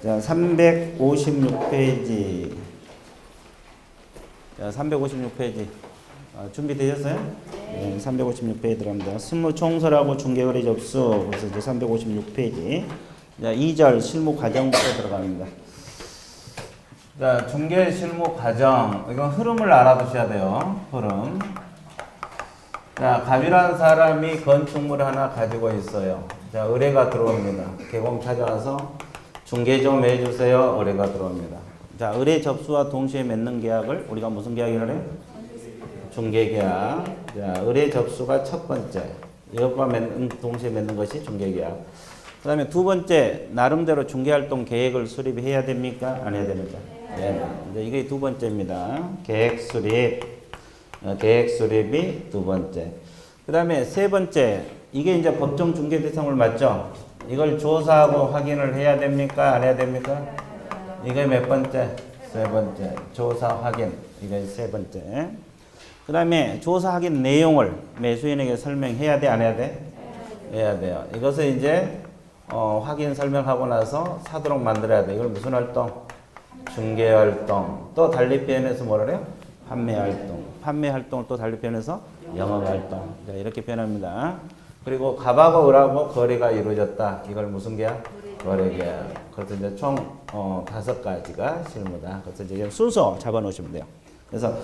자, 356페이지. 자, 356페이지. 준비되셨어요? 네. 356페이지 들어갑니다. 실무 총설하고 중개거래 접수. 그래서 이제 356페이지. 자, 2절 실무 과정부터 들어갑니다. 자, 중개 실무 과정. 이건 흐름을 알아두셔야 돼요. 흐름. 자, 갑이라는 사람이 건축물 하나 가지고 있어요. 자, 의뢰가 들어옵니다. 개공 찾아가서 중개 좀 해주세요. 의뢰가 들어옵니다. 자, 의뢰 접수와 동시에 맺는 계약을 우리가 무슨 계약이라 해요? 중개계약. 자, 의뢰 접수가 첫 번째. 이것과 동시에 맺는 것이 중개계약. 그 다음에 두 번째, 나름대로 중개활동 계획을 수립해야 됩니까? 안 해야 됩니까? 네. 이제 이게 두 번째입니다. 계획 수립. 계획 수립이 두 번째. 그 다음에 세 번째, 이게 이제 법정 중개 대상을 맞죠? 이걸 조사하고 확인을 해야 됩니까? 안 해야 됩니까? 이게 몇 번째? 세 번째. 조사 확인. 이게 세 번째. 그 다음에 조사 확인 내용을 매수인에게 설명해야 돼? 안 해야 돼? 해야 돼요. 이것을 이제 확인 설명하고 나서 사도록 만들어야 돼. 이걸 무슨 활동? 중개 활동. 또 달리 표현해서 뭐라 그래요? 판매 활동. 판매 활동을 또 달리 표현해서 영업 활동. 자, 이렇게 표현합니다. 그리고 갑하고 을하고 거래가 이루어졌다. 이걸 무슨 계약? 거래 계약. 그래서 이제 총 5가지가 실무다. 그래서 이제 순서 잡아 놓으시면 돼요. 그래서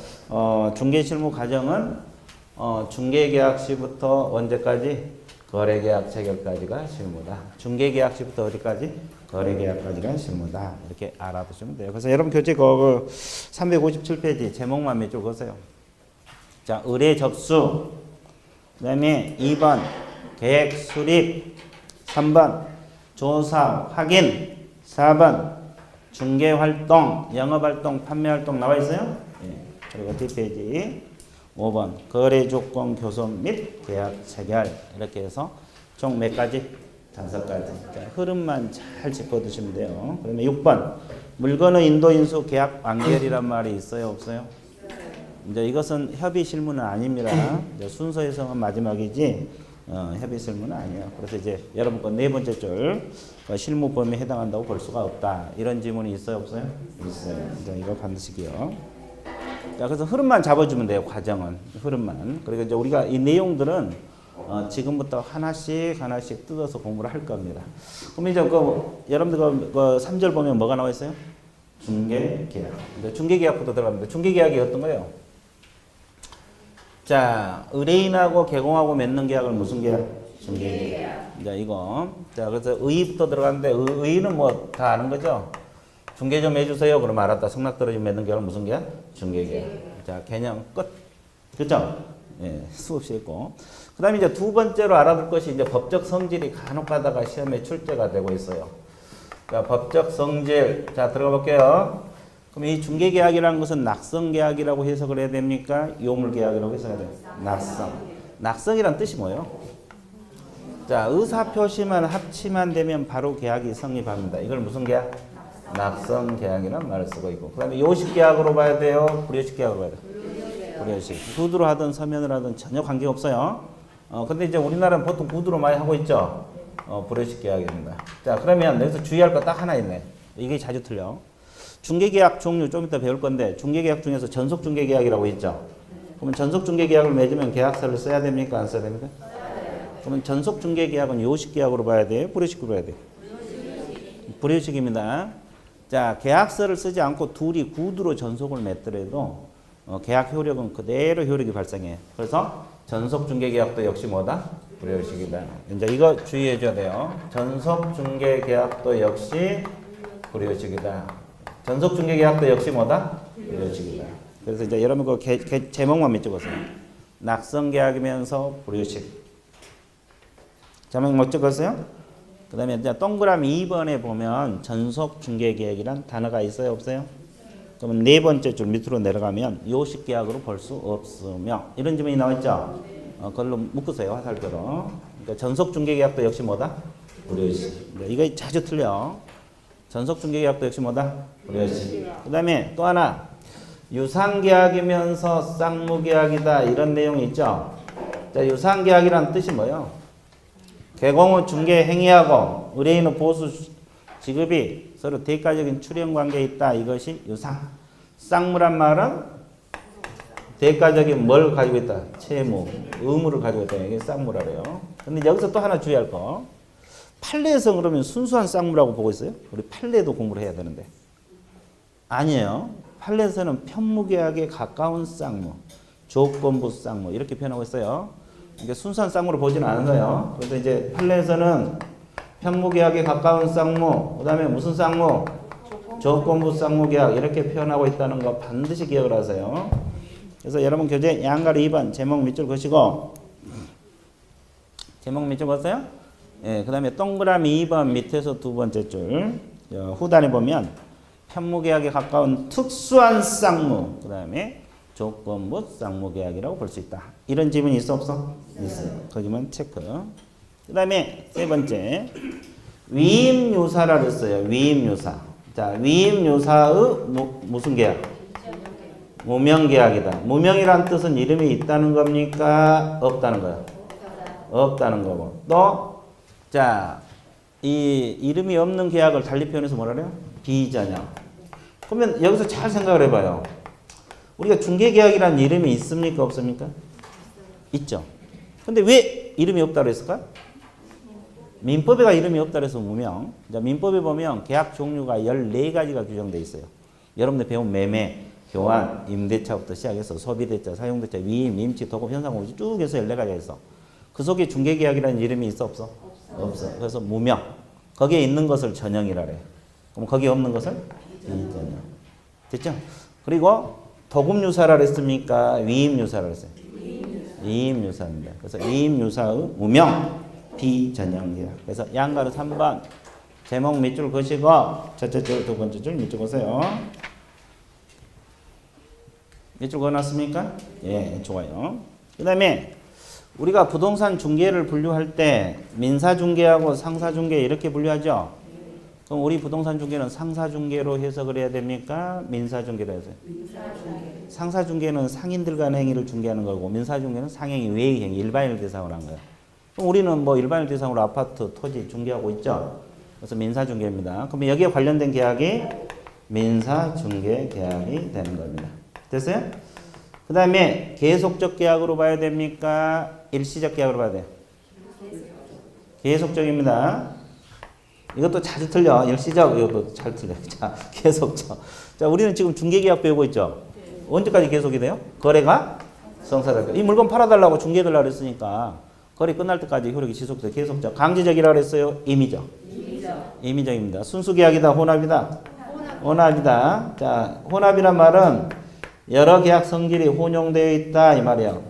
중개 실무 과정은 중개 계약 시부터 언제까지? 거래 계약 체결까지가 실무다. 중개 계약 시부터 어디까지? 거래 계약까지가 실무다. 이렇게 알아두시면 돼요. 그래서 여러분 교재 357페이지 제목만 몇 줄 보세요. 자, 의뢰 접수. 그다음에 2번 계획 수립, 3번 조사 확인, 4번 중개 활동, 영업 활동, 판매 활동 나와 있어요? 예. 그리고 뒷페이지 5번 거래 조건 교섭 및 계약 체결. 이렇게 해서 총 몇 가지? 5가지. 자, 흐름만 잘 짚어두시면 돼요. 그러면 6번 물건의 인도 인수 계약 완결이란 말이 있어요, 없어요? 이제 이것은 협의 실무는 아닙니다. 이제 순서에서는 마지막이지 협의 실무는 아니에요. 그래서 이제 여러분 거 네 번째 줄 실무 범위에 해당한다고 볼 수가 없다. 이런 지문이 있어요, 없어요? 있어요. 이제 이거 반드시 기억. 자, 그래서 흐름만 잡아주면 돼요. 과정은 흐름만. 그리고 이제 우리가 이 내용들은 지금부터 하나씩 뜯어서 공부를 할 겁니다. 그럼 이제 여러분들 그 3절 보면 뭐가 나와 있어요? 중개계약. 중개계약부터 들어갑니다. 중개계약이 어떤 거예요? 자, 의뢰인하고 개공하고 맺는 계약을 무슨 계약? 중개계약. 자, 이거. 자, 그래서 의의부터 들어가는데 의의는 뭐 다 아는 거죠? 중개 좀 해주세요. 그러면 알았다. 성낙 떨어지면 맺는 계약은 무슨 계약? 중개계약. 자, 개념 끝. 그죠? 예, 수없이 있고. 그 다음에 이제 두 번째로 알아둘 것이 이제 법적 성질이 간혹 가다가 시험에 출제가 되고 있어요. 자, 법적 성질. 자, 들어가 볼게요. 그럼 이 중개계약이라는 것은 낙성계약이라고 해석을 해야 됩니까? 요물계약이라고 해석해야 돼요? 낙성. 낙성이란 뜻이 뭐예요? 자, 의사표시만 합치만 되면 바로 계약이 성립합니다. 이걸 무슨 계약? 낙성계약이라는 말을 쓰고 있고. 그 다음에 요식계약으로 봐야 돼요? 불요식계약으로 봐야 돼요? 불요식. 구두로 하든 서면으로 하든 전혀 관계없어요. 근데 이제 우리나라는 보통 구두로 많이 하고 있죠? 불요식계약입니다. 자, 그러면 여기서 주의할 거 딱 하나 있네. 이게 자주 틀려. 중개계약 종류 좀 이따 배울 건데 중개계약 중에서 전속중개계약이라고 있죠. 그러면 전속중개계약을 맺으면 계약서를 써야 됩니까? 안 써야 됩니까? 그러면 전속중개계약은 요식계약으로 봐야 돼요? 불요식으로 봐야 돼요? 불요식입니다. 자, 계약서를 쓰지 않고 둘이 구두로 전속을 맺더라도 계약 효력은 그대로 효력이 발생해요. 그래서 전속중개계약도 역시 뭐다? 불요식이다. 이제 이거 주의해 줘야 돼요. 전속중개계약도 역시 불요식이다. 전속중개계약도 역시 뭐다? 불요식이다. 그래서 이제 여러분 그 제목만 몇 적었어요. 낙성계약이면서 불요식. 제목 못 적었어요? 그 다음에 이제 동그라미 2번에 보면 전속중개계약이란 단어가 있어요, 없어요? 그러면 네 번째 줄 밑으로 내려가면 요식계약으로 볼 수 없으며 이런 지문이 나와있죠? 그걸로 묶으세요, 화살표로. 그러니까 전속중개계약도 역시 뭐다? 불요식. 이거 자주 틀려. 전속중개계약도 역시 뭐다? 불요식. 그 다음에 또 하나 유상계약이면서 쌍무계약이다 이런 내용이 있죠. 자, 유상계약이란 뜻이 뭐예요? 개공은 중개 행위하고 의뢰인은 보수 지급이 서로 대가적인 출현 관계에 있다. 이것이 유상. 쌍무란 말은 대가적인 뭘 가지고 있다? 채무, 의무를 가지고 있다. 이게 쌍무라래요. 근데 여기서 또 하나 주의할 거. 판례에서 그러면 순수한 쌍무라고 보고 있어요? 우리 판례도 공부를 해야 되는데. 아니에요. 판례에서는 편무계약에 가까운 쌍무, 조건부 쌍무 이렇게 표현하고 있어요. 이게 순수한 쌍무로 보지는 않아요. 그래서 이제 판례에서는 편무계약에 가까운 쌍무, 그 다음에 무슨 쌍무? 조건부 쌍무계약 이렇게 표현하고 있다는 거 반드시 기억을 하세요. 그래서 여러분 교재 양가리 2번 제목 밑줄 그시고 제목 밑줄 봤어요? 예, 그 다음에 동그라미 2번 밑에서 두 번째 줄 후단에 보면 편무계약에 가까운 특수한 쌍무 그 다음에 조건부 쌍무계약이라고 볼 수 있다. 이런 지문이 있어 없어? 있어요. 거기만 체크. 그 다음에 세 번째 위임유사라 그랬어요. 위임유사. 자, 위임유사의 무슨 계약? 무명계약이다. 무명이란 뜻은 이름이 있다는 겁니까? 없다는 거야? 없다는 거고. 또, 자, 이 이름이 없는 계약을 달리 표현해서 뭐라 그래요? 비전형. 그러면 여기서 잘 생각을 해봐요. 우리가 중개계약이라는 이름이 있습니까? 없습니까? 있죠. 근데 왜 이름이 없다고 했을까? 민법에가 이름이 없다고 해서 무명. 자, 민법에 보면 계약 종류가 14가지가 규정되어 있어요. 여러분들 배운 매매, 교환, 임대차부터 시작해서 소비대차, 사용대차, 위임, 임치, 도급, 현상공시 쭉 해서 14가지가 있어. 그 속에 중개계약이라는 이름이 있어 없어? 없어. 그래서 무명. 거기에 있는 것을 전형이라 그래. 그럼 거기에 없는 것을 비전형. 됐죠? 그리고 도급유사라 그랬습니까? 위임유사라 그랬어요. 위임유사입니다. 그래서 위임유사의 무명, 비전형 계약. 그래서 양가로 3번 제목 밑줄 그시고 첫째 줄, 두 번째 줄 밑줄 그세요. 밑줄 그어놨습니까? 예, 좋아요. 그 다음에 우리가 부동산 중개를 분류할 때 민사중개하고 상사중개 이렇게 분류하죠? 그럼 우리 부동산 중개는 상사중개로 해석을 해야 됩니까? 민사중개로 해서? 상사중개는 상인들 간의 행위를 중개하는 거고 민사중개는 상행위, 외의 행위, 일반인을 대상으로 한 거예요. 그럼 우리는 뭐 일반인을 대상으로 아파트, 토지 중개하고 있죠? 그래서 민사중개입니다. 그럼 여기에 관련된 계약이 민사중개 계약이 되는 겁니다. 됐어요? 그 다음에 계속적 계약으로 봐야 됩니까? 일시적 계약으로 봐야 돼요? 계속적입니다. 이것도 자주 틀려. 일시적, 이것도 잘 틀려. 자, 계속적. 자, 우리는 지금 중개계약 배우고 있죠? 언제까지 계속이 돼요? 거래가 성사될 때. 이 물건 팔아달라고 중개해달라고 그랬으니까 거래 끝날 때까지 효력이 지속돼요. 계속적. 강제적이라고 그랬어요? 임의적. 임의적입니다. 순수계약이다, 혼합이다? 혼합이다. 자, 혼합이란 말은 여러 계약 성질이 혼용되어 있다 이 말이에요.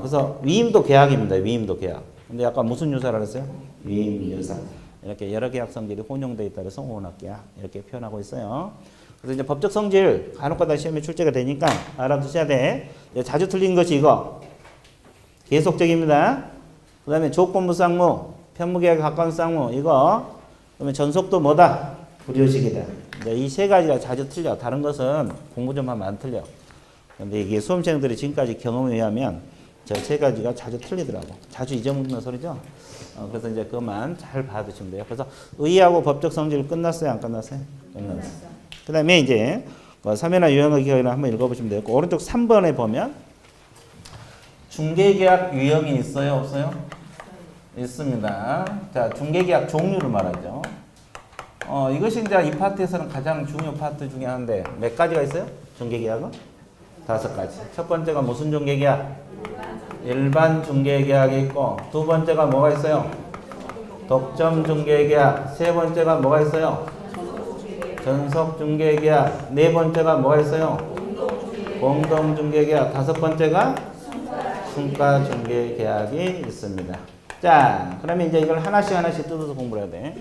그래서 위임도 계약입니다. 위임도 계약. 근데 아까 무슨 유사라 그랬어요? 위임유사. 이렇게 여러 계약 성질이 혼용되어 있다 그래서 혼합계약 이렇게 표현하고 있어요. 그래서 이제 법적 성질 간혹가다 시험에 출제가 되니까 알아두셔야 돼. 자주 틀린 것이 이거 계속적입니다. 그 다음에 조건부 쌍무, 편무계약에 가까운 쌍무 이거. 그다음에 전속도 뭐다? 불효식이다. 이 세 가지가 자주 틀려. 다른 것은 공부 좀 하면 안 틀려. 근데 이게 수험생들이 지금까지 경험에 의하면 저 세 가지가 자주 틀리더라고. 자주 잊어먹는 소리죠. 그래서 이제 그것만 잘 봐두시면 돼요. 그래서 의의하고 법적 성질 끝났어요? 안 끝났어요? 끝났어요. 그 다음에 이제 사면화 유형의 기간을 한번 읽어보시면 돼요. 오른쪽 3번에 보면 중개계약 유형이 있어요? 없어요? 있습니다. 자, 중개계약 종류를 말하죠. 이것이 이제 이 파트에서는 가장 중요 파트 중에 하나인데 몇 가지가 있어요? 중개계약은? 5가지. 첫 번째가 무슨 중개계약? 일반 중개계약이 있고 두 번째가 뭐가 있어요? 독점 중개계약. 세 번째가 뭐가 있어요? 전속 중개계약. 네 번째가 뭐가 있어요? 공동 중개계약. 다섯 번째가 순가 중개계약이 있습니다. 자, 그러면 이제 이걸 하나씩 뜯어서 공부를 해야 돼.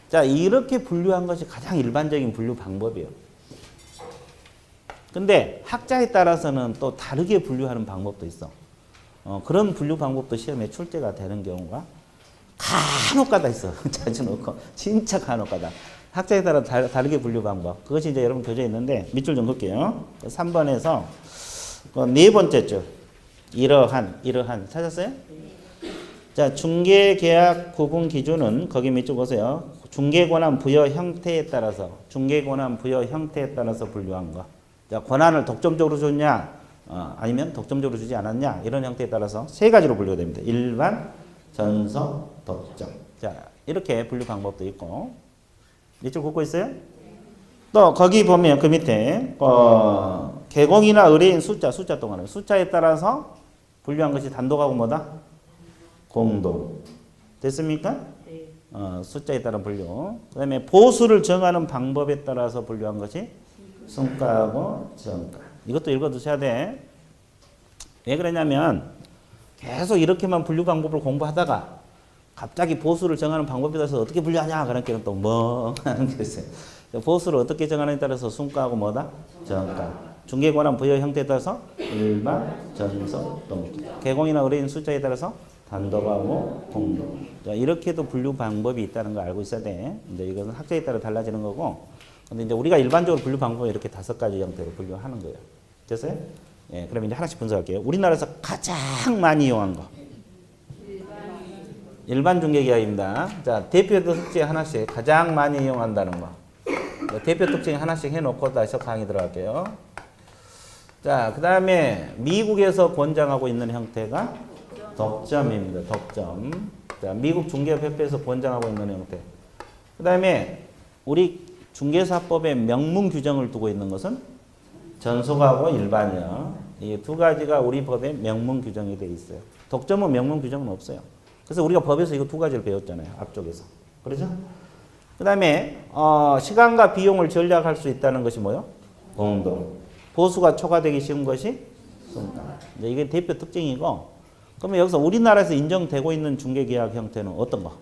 자, 이렇게 분류한 것이 가장 일반적인 분류 방법이에요. 근데 학자에 따라서는 또 다르게 분류하는 방법도 있어. 그런 분류 방법도 시험에 출제가 되는 경우가 간혹가다 있어. 자주 놓고 진짜 간혹가다. 학자에 따라 다르게 분류 방법. 그것이 이제 여러분 교재에 있는데 밑줄 좀 긋게요. 3번에서 네 번째 줄 이러한 찾았어요? 자, 중개계약 구분 기준은 거기 밑줄 보세요. 중개권한 부여 형태에 따라서 중개권한 부여 형태에 따라서 분류한 거. 자, 권한을 독점적으로 줬냐, 아니면 독점적으로 주지 않았냐 이런 형태에 따라서 세 가지로 분류가 됩니다. 일반, 전서, 독점. 자, 이렇게 분류 방법도 있고. 밑줄 긋고 있어요? 또 거기 보면 그 밑에 개공이나 의뢰인 숫자 동안은 숫자에 따라서 분류한 것이 단독하고 뭐다? 공동. 됐습니까? 네. 숫자에 따른 분류. 그 다음에 보수를 정하는 방법에 따라서 분류한 것이 순가하고 정가. 이것도 읽어두셔야 돼. 왜 그러냐면 계속 이렇게만 분류 방법을 공부하다가 갑자기 보수를 정하는 방법에 따라서 어떻게 분류하냐 그러니까 또 멍하는 게 있어요. 보수를 어떻게 정하느냐에 따라서 순가하고 뭐다? 정가. 중개권한 부여 형태에 따라서 일반, 전서, 동기. 개공이나 의뢰인 숫자에 따라서 단독하고 공동. 자, 이렇게도 분류 방법이 있다는 거 알고 있어야 돼. 근데 이것은 학자에 따라 달라지는 거고. 근데 이제 우리가 일반적으로 분류 방법은 이렇게 5가지 형태로 분류하는 거예요. 됐어요? 예, 그럼 이제 하나씩 분석할게요. 우리나라에서 가장 많이 이용한 거. 일반 중개계약입니다. 자, 대표 특징 하나씩 가장 많이 이용한다는 거. 자, 대표 특징 하나씩 해놓고 다시 강의 들어갈게요. 자, 그 다음에 미국에서 권장하고 있는 형태가 독점입니다. 독점. 자, 미국 중개협회에서 권장하고 있는 형태. 그 다음에 우리 중개사법에 명문 규정을 두고 있는 것은 전속하고 일반이요. 이 두 가지가 우리 법에 명문 규정이 되어 있어요. 독점은 명문 규정은 없어요. 그래서 우리가 법에서 이거 두 가지를 배웠잖아요. 앞쪽에서. 그렇죠? 그 다음에 시간과 비용을 절약할 수 있다는 것이 뭐요? 공동. 보수가 초과되기 쉬운 것이 순가. 이게 대표 특징이고, 그러면 여기서 우리나라에서 인정되고 있는 중개계약 형태는 어떤 거?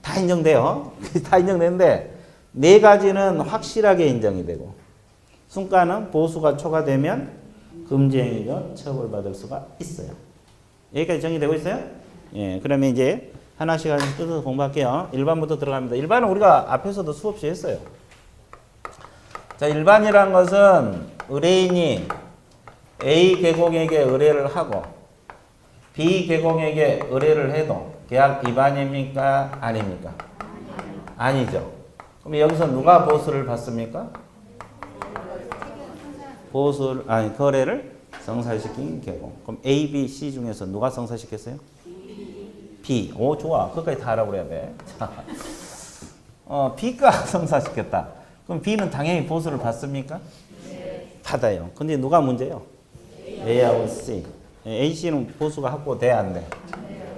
다 인정돼요. 다 인정되는데 네 가지는 확실하게 인정이 되고, 순가는 보수가 초과되면 금지행위가 처벌받을 수가 있어요. 여기까지 정리되고 있어요? 예, 그러면 이제 하나씩 하나씩 뜯어서 공부할게요. 일반부터 들어갑니다. 일반은 우리가 앞에서도 수없이 했어요. 자, 일반이란 것은 의뢰인이 A 계공에게 의뢰를 하고 B 계공에게 의뢰를 해도 계약 위반입니까? 아닙니까? 아니죠. 그럼 여기서 누가 보수를 받습니까? 거래를 성사시킨 계공. 그럼 A, B, C 중에서 누가 성사시켰어요? B. 오, 좋아. 그것까지 다 알아버려야 돼. 자, B가 성사시켰다. 그럼 B는 당연히 보수를 받습니까? 네. 받아요. 근데 누가 문제예요? A하고 C. A, C는 보수가 확보돼? 안 돼?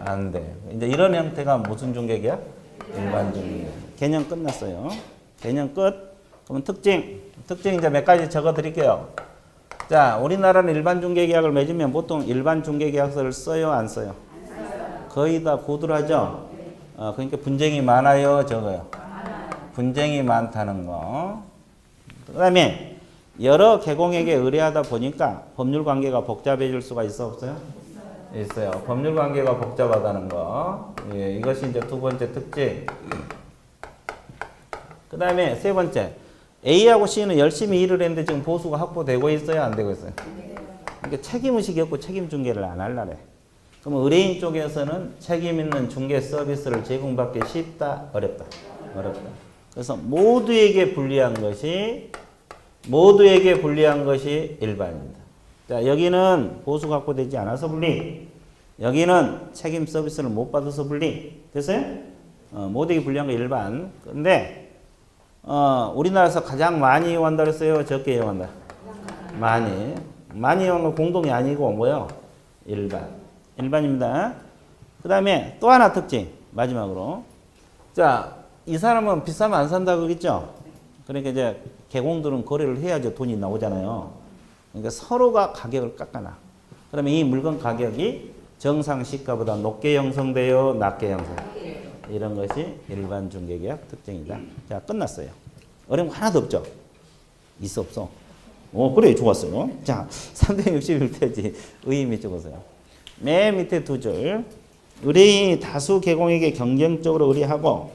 안 돼. 이제 이런 형태가 무슨 중개계약? 일반 중개계약. 개념 끝났어요. 개념 끝. 그러면 특징 이제 몇 가지 적어 드릴게요. 자, 우리나라는 일반 중개계약을 맺으면 보통 일반 중개계약서를 써요, 안 써요? 거의 다 고들하죠? 그러니까 분쟁이 많아요, 적어요? 분쟁이 많다는 거. 그 다음에 여러 계공에게 의뢰하다 보니까 법률 관계가 복잡해질 수가 있어, 없어요? 있어요. 법률 관계가 복잡하다는 거. 예, 이것이 이제 두 번째 특징. 그 다음에 세 번째. A하고 C는 열심히 일을 했는데 지금 보수가 확보되고 있어요? 안 되고 있어요? 그러니까 책임의식이 없고 책임 중개를 안 하려래. 그럼 의뢰인 쪽에서는 책임 있는 중개 서비스를 제공받기 쉽다? 어렵다? 어렵다. 그래서 모두에게 불리한 것이 일반입니다. 자, 여기는 보수가 확보되지 않아서 불리. 여기는 책임 서비스를 못 받아서 불리. 됐어요? 모두에게 불리한 거 일반. 근데 우리나라에서 가장 많이 이용한다 그랬어요? 적게 이용한다? 많이 이용한 건 공동이 아니고 뭐요? 일반입니다. 그 다음에 또 하나 특징 마지막으로. 자, 이 사람은 비싸면 안 산다 그러겠죠? 그러니까 이제 계공들은 거래를 해야지 돈이 나오잖아요. 그러니까 서로가 가격을 깎아놔. 그러면 이 물건 가격이 정상 시가보다 높게 형성돼요? 낮게 형성돼요? 이런 것이 일반 중개계약 특징이다. 자, 끝났어요. 어려운 거 하나도 없죠? 있어, 없어? 그래, 좋았어요. 자, 361페이지 의의 밑줄 보세요. 맨 밑에 두 줄. 의뢰인이 다수 계공에게 경쟁적으로 의뢰하고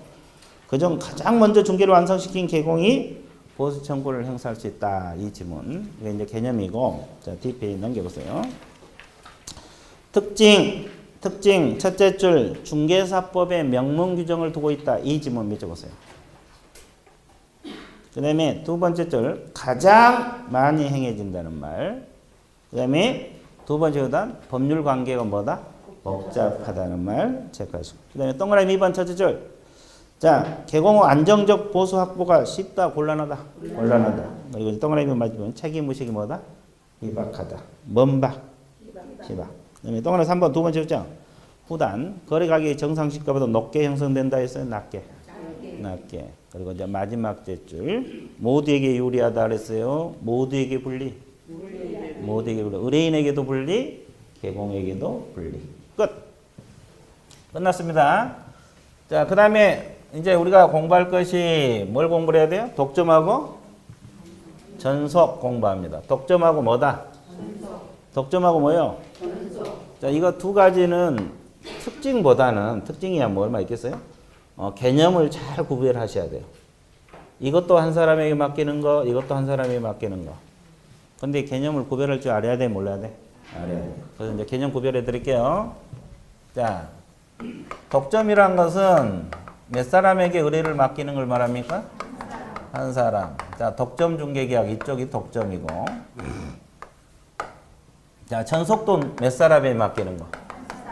그중 가장 먼저 중개를 완성시킨 계공이 보수 청구를 행사할 수 있다. 이 지문. 이게 이제 개념이고, 자, 뒷페이지 넘겨보세요. 특징. 특징 첫째 줄 중개사법에 명문 규정을 두고 있다. 이 지문 맺어보세요. 그 다음에 두 번째 줄 가장 많이 행해진다는 말. 그 다음에 두 번째 요단 법률 관계가 뭐다? 복잡하다는 말 체크하시고. 그 다음에 동그라미 2번 첫째 줄. 자, 개공 후 안정적 보수 확보가 쉽다, 곤란하다? 곤란하다. 그리고 동그라미 맞으면 책임의식이 뭐다? 희박하다. 뭔 박? 희박. 그 다음에 동그라미 3번 두 번째 줄. 후단 거래 가격이 정상 시가보다 높게 형성된다 했어요? 낮게? 낮게. 그리고 이제 마지막 줄 모두에게 유리하다 그랬어요. 모두에게 불리. 모두에게 불리. 의뢰인에게도 불리, 개공에게도 불리. 끝. 끝났습니다. 자, 그 다음에 이제 우리가 공부할 것이 뭘 공부를 해야 돼요? 독점하고 전속 공부합니다. 독점하고 뭐다? 독점하고 뭐요? 자, 이거 두 가지는 특징보다는 특징이야 뭐 얼마 있겠어요? 개념을 잘 구별하셔야 돼요. 이것도 한 사람에게 맡기는 거, 이것도 한 사람에게 맡기는 거. 근데 개념을 구별할 줄 알아야 돼, 몰라야 돼? 알아야 돼. 그래서 이제 개념 구별해 드릴게요. 자, 독점이란 것은 몇 사람에게 의뢰를 맡기는 걸 말합니까? 한 사람. 자, 독점 중개계약 이쪽이 독점이고. 자, 전속도 몇 사람에게 맡기는 거?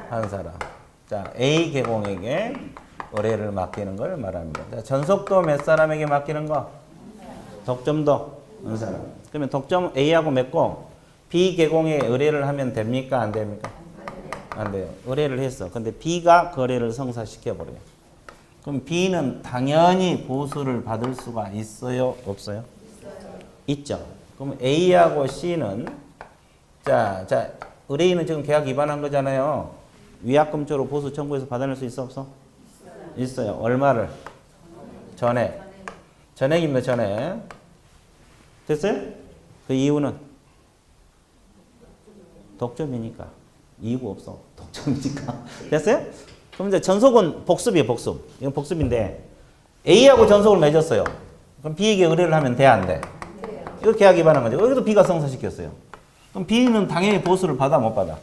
한 사람. 자, A 개공에게 의뢰를 맡기는 걸 말합니다. 자, 전속도 몇 사람에게 맡기는 거? 독점도 한 사람. 그러면 독점 A하고 맺고 B 개공에 의뢰를 하면 됩니까? 안 됩니까? 안 돼요. 의뢰를 했어. 근데 B가 거래를 성사시켜 버려요. 그럼 B는 당연히 보수를 받을 수가 있어요? 없어요? 있죠. 그럼 A하고 C는 자, 의뢰인은 지금 계약 위반한 거잖아요. 위약금조로 보수 청구해서 받아낼 수 있어 없어? 있어요. 얼마를? 전액. 전액입니다. 전액. 됐어요? 그 이유는 독점이니까. 이유가 없어. 독점이니까. 됐어요? 그럼 이제 전속은 복습이에요. 복습. 이건 복습인데 A하고 전속을 맺었어요. 그럼 B에게 의뢰를 하면 돼? 안 돼? 이거 계약 위반한 거죠. 여기도 B가 성사시켰어요. 그럼 B는 당연히 보수를 받아? 못 받아?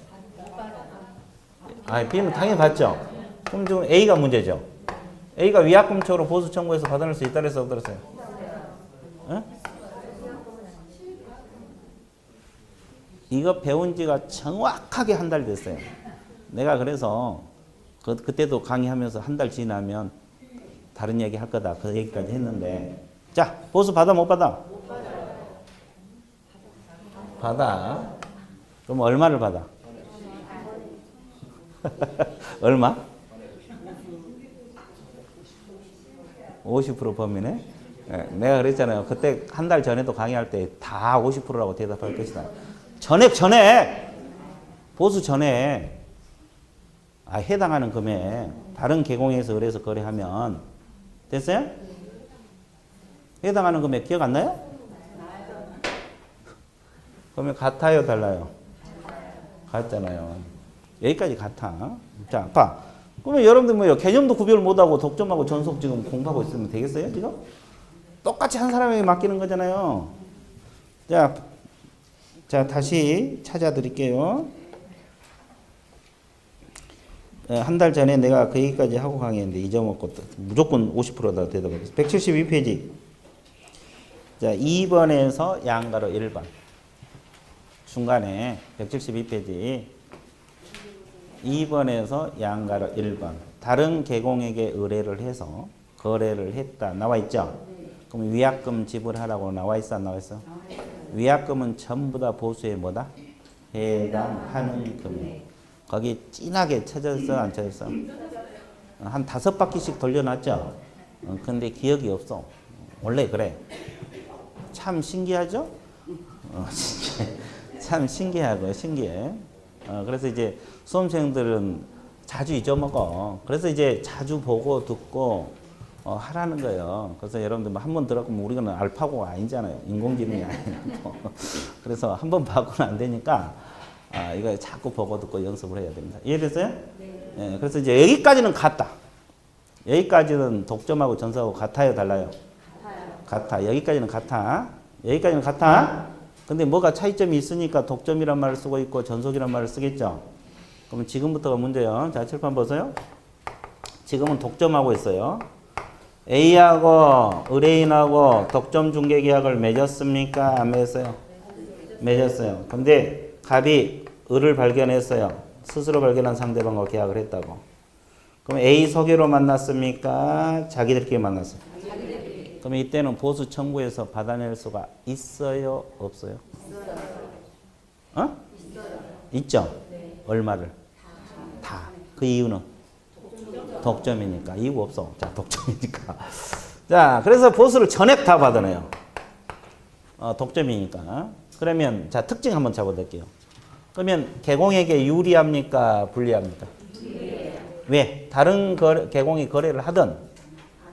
B는 당연히 받죠. 그럼 지금 A가 문제죠. A가 위약금초로 보수 청구해서 받아낼 수 있다 그랬어요? 없다 그랬어요? 이거 배운 지가 정확하게 한 달 됐어요. 내가 그래서 그때도 강의하면서 한 달 지나면 다른 얘기 할 거다. 그 얘기까지 했는데. 자, 보수 받아 못 받아? 받아. 그럼 얼마를 받아? 얼마? 50% 범위네. 네, 내가 그랬잖아요. 그때 한 달 전에도 강의할 때 다 50%라고 대답할 것이다. 전액. 보수 전액. 해당하는 금액. 다른 개공에서 의뢰해서 거래하면 됐어요? 해당하는 금액 기억 안 나요? 그러면 같아요, 달라요? 같잖아요. 여기까지 같아. 자, 봐. 그러면 여러분들 뭐요? 개념도 구별 못하고 독점하고 전속 지금 공부하고 있으면 되겠어요, 지금? 똑같이 한 사람에게 맡기는 거잖아요. 자, 다시 찾아드릴게요. 한 달 전에 내가 그 얘기까지 하고 강의했는데 잊어먹고 무조건 50%다 대답하겠습니다. 172페이지. 자, 2번에서 양가로 1번. 중간에 172페이지. 2번에서 양가로 1번. 다른 개공에게 의뢰를 해서 거래를 했다. 나와 있죠? 그럼 위약금 지불하라고 나와 있어? 안 나와 있어? 위약금은 전부 다 보수에 뭐다? 해당하는 금액. 거기 진하게 쳐졌어? 안 쳐졌어? 한 5바퀴씩 돌려놨죠? 근데 기억이 없어. 원래 그래. 참 신기하죠? 참 신기하고요. 신기해. 그래서 이제 수험생들은 자주 잊어먹어. 그래서 이제 자주 보고 듣고 하라는 거예요. 그래서 여러분들 한 번 들었으면 우리는 알파고가 아니잖아요. 인공지능이 아니고. 그래서 한 번 봐고는 안 되니까 이거 자꾸 보고 듣고 연습을 해야 됩니다. 이해됐어요? 네. 그래서 이제 여기까지는 같다. 여기까지는 독점하고 전속하고 같아요, 달라요? 같아. 여기까지는 같아. 여기까지는 같아. 근데 뭐가 차이점이 있으니까 독점이란 말을 쓰고 있고 전속이란 말을 쓰겠죠. 그러면 지금부터가 문제예요. 자, 칠판 보세요. 지금은 독점하고 있어요. A하고 의뢰인하고 독점 중개 계약을 맺었습니까? 안 맺었어요? 맺었어요. 근데 갑이 을을 발견했어요. 스스로 발견한 상대방과 계약을 했다고. 그럼 A 소개로 만났습니까? 자기들끼리 만났어요. 그럼 이때는 보수 청구해서 받아낼 수가 있어요? 없어요? 어? 있죠? 얼마를? 다. 그 이유는? 독점이니까. 이유 없어. 자, 독점이니까. 자, 그래서 보수를 전액 다 받아내요. 독점이니까. 그러면, 자, 특징 한번 잡아볼게요. 그러면 개공에게 유리합니까? 불리합니까? 왜? 다른 개공이 거래를 하든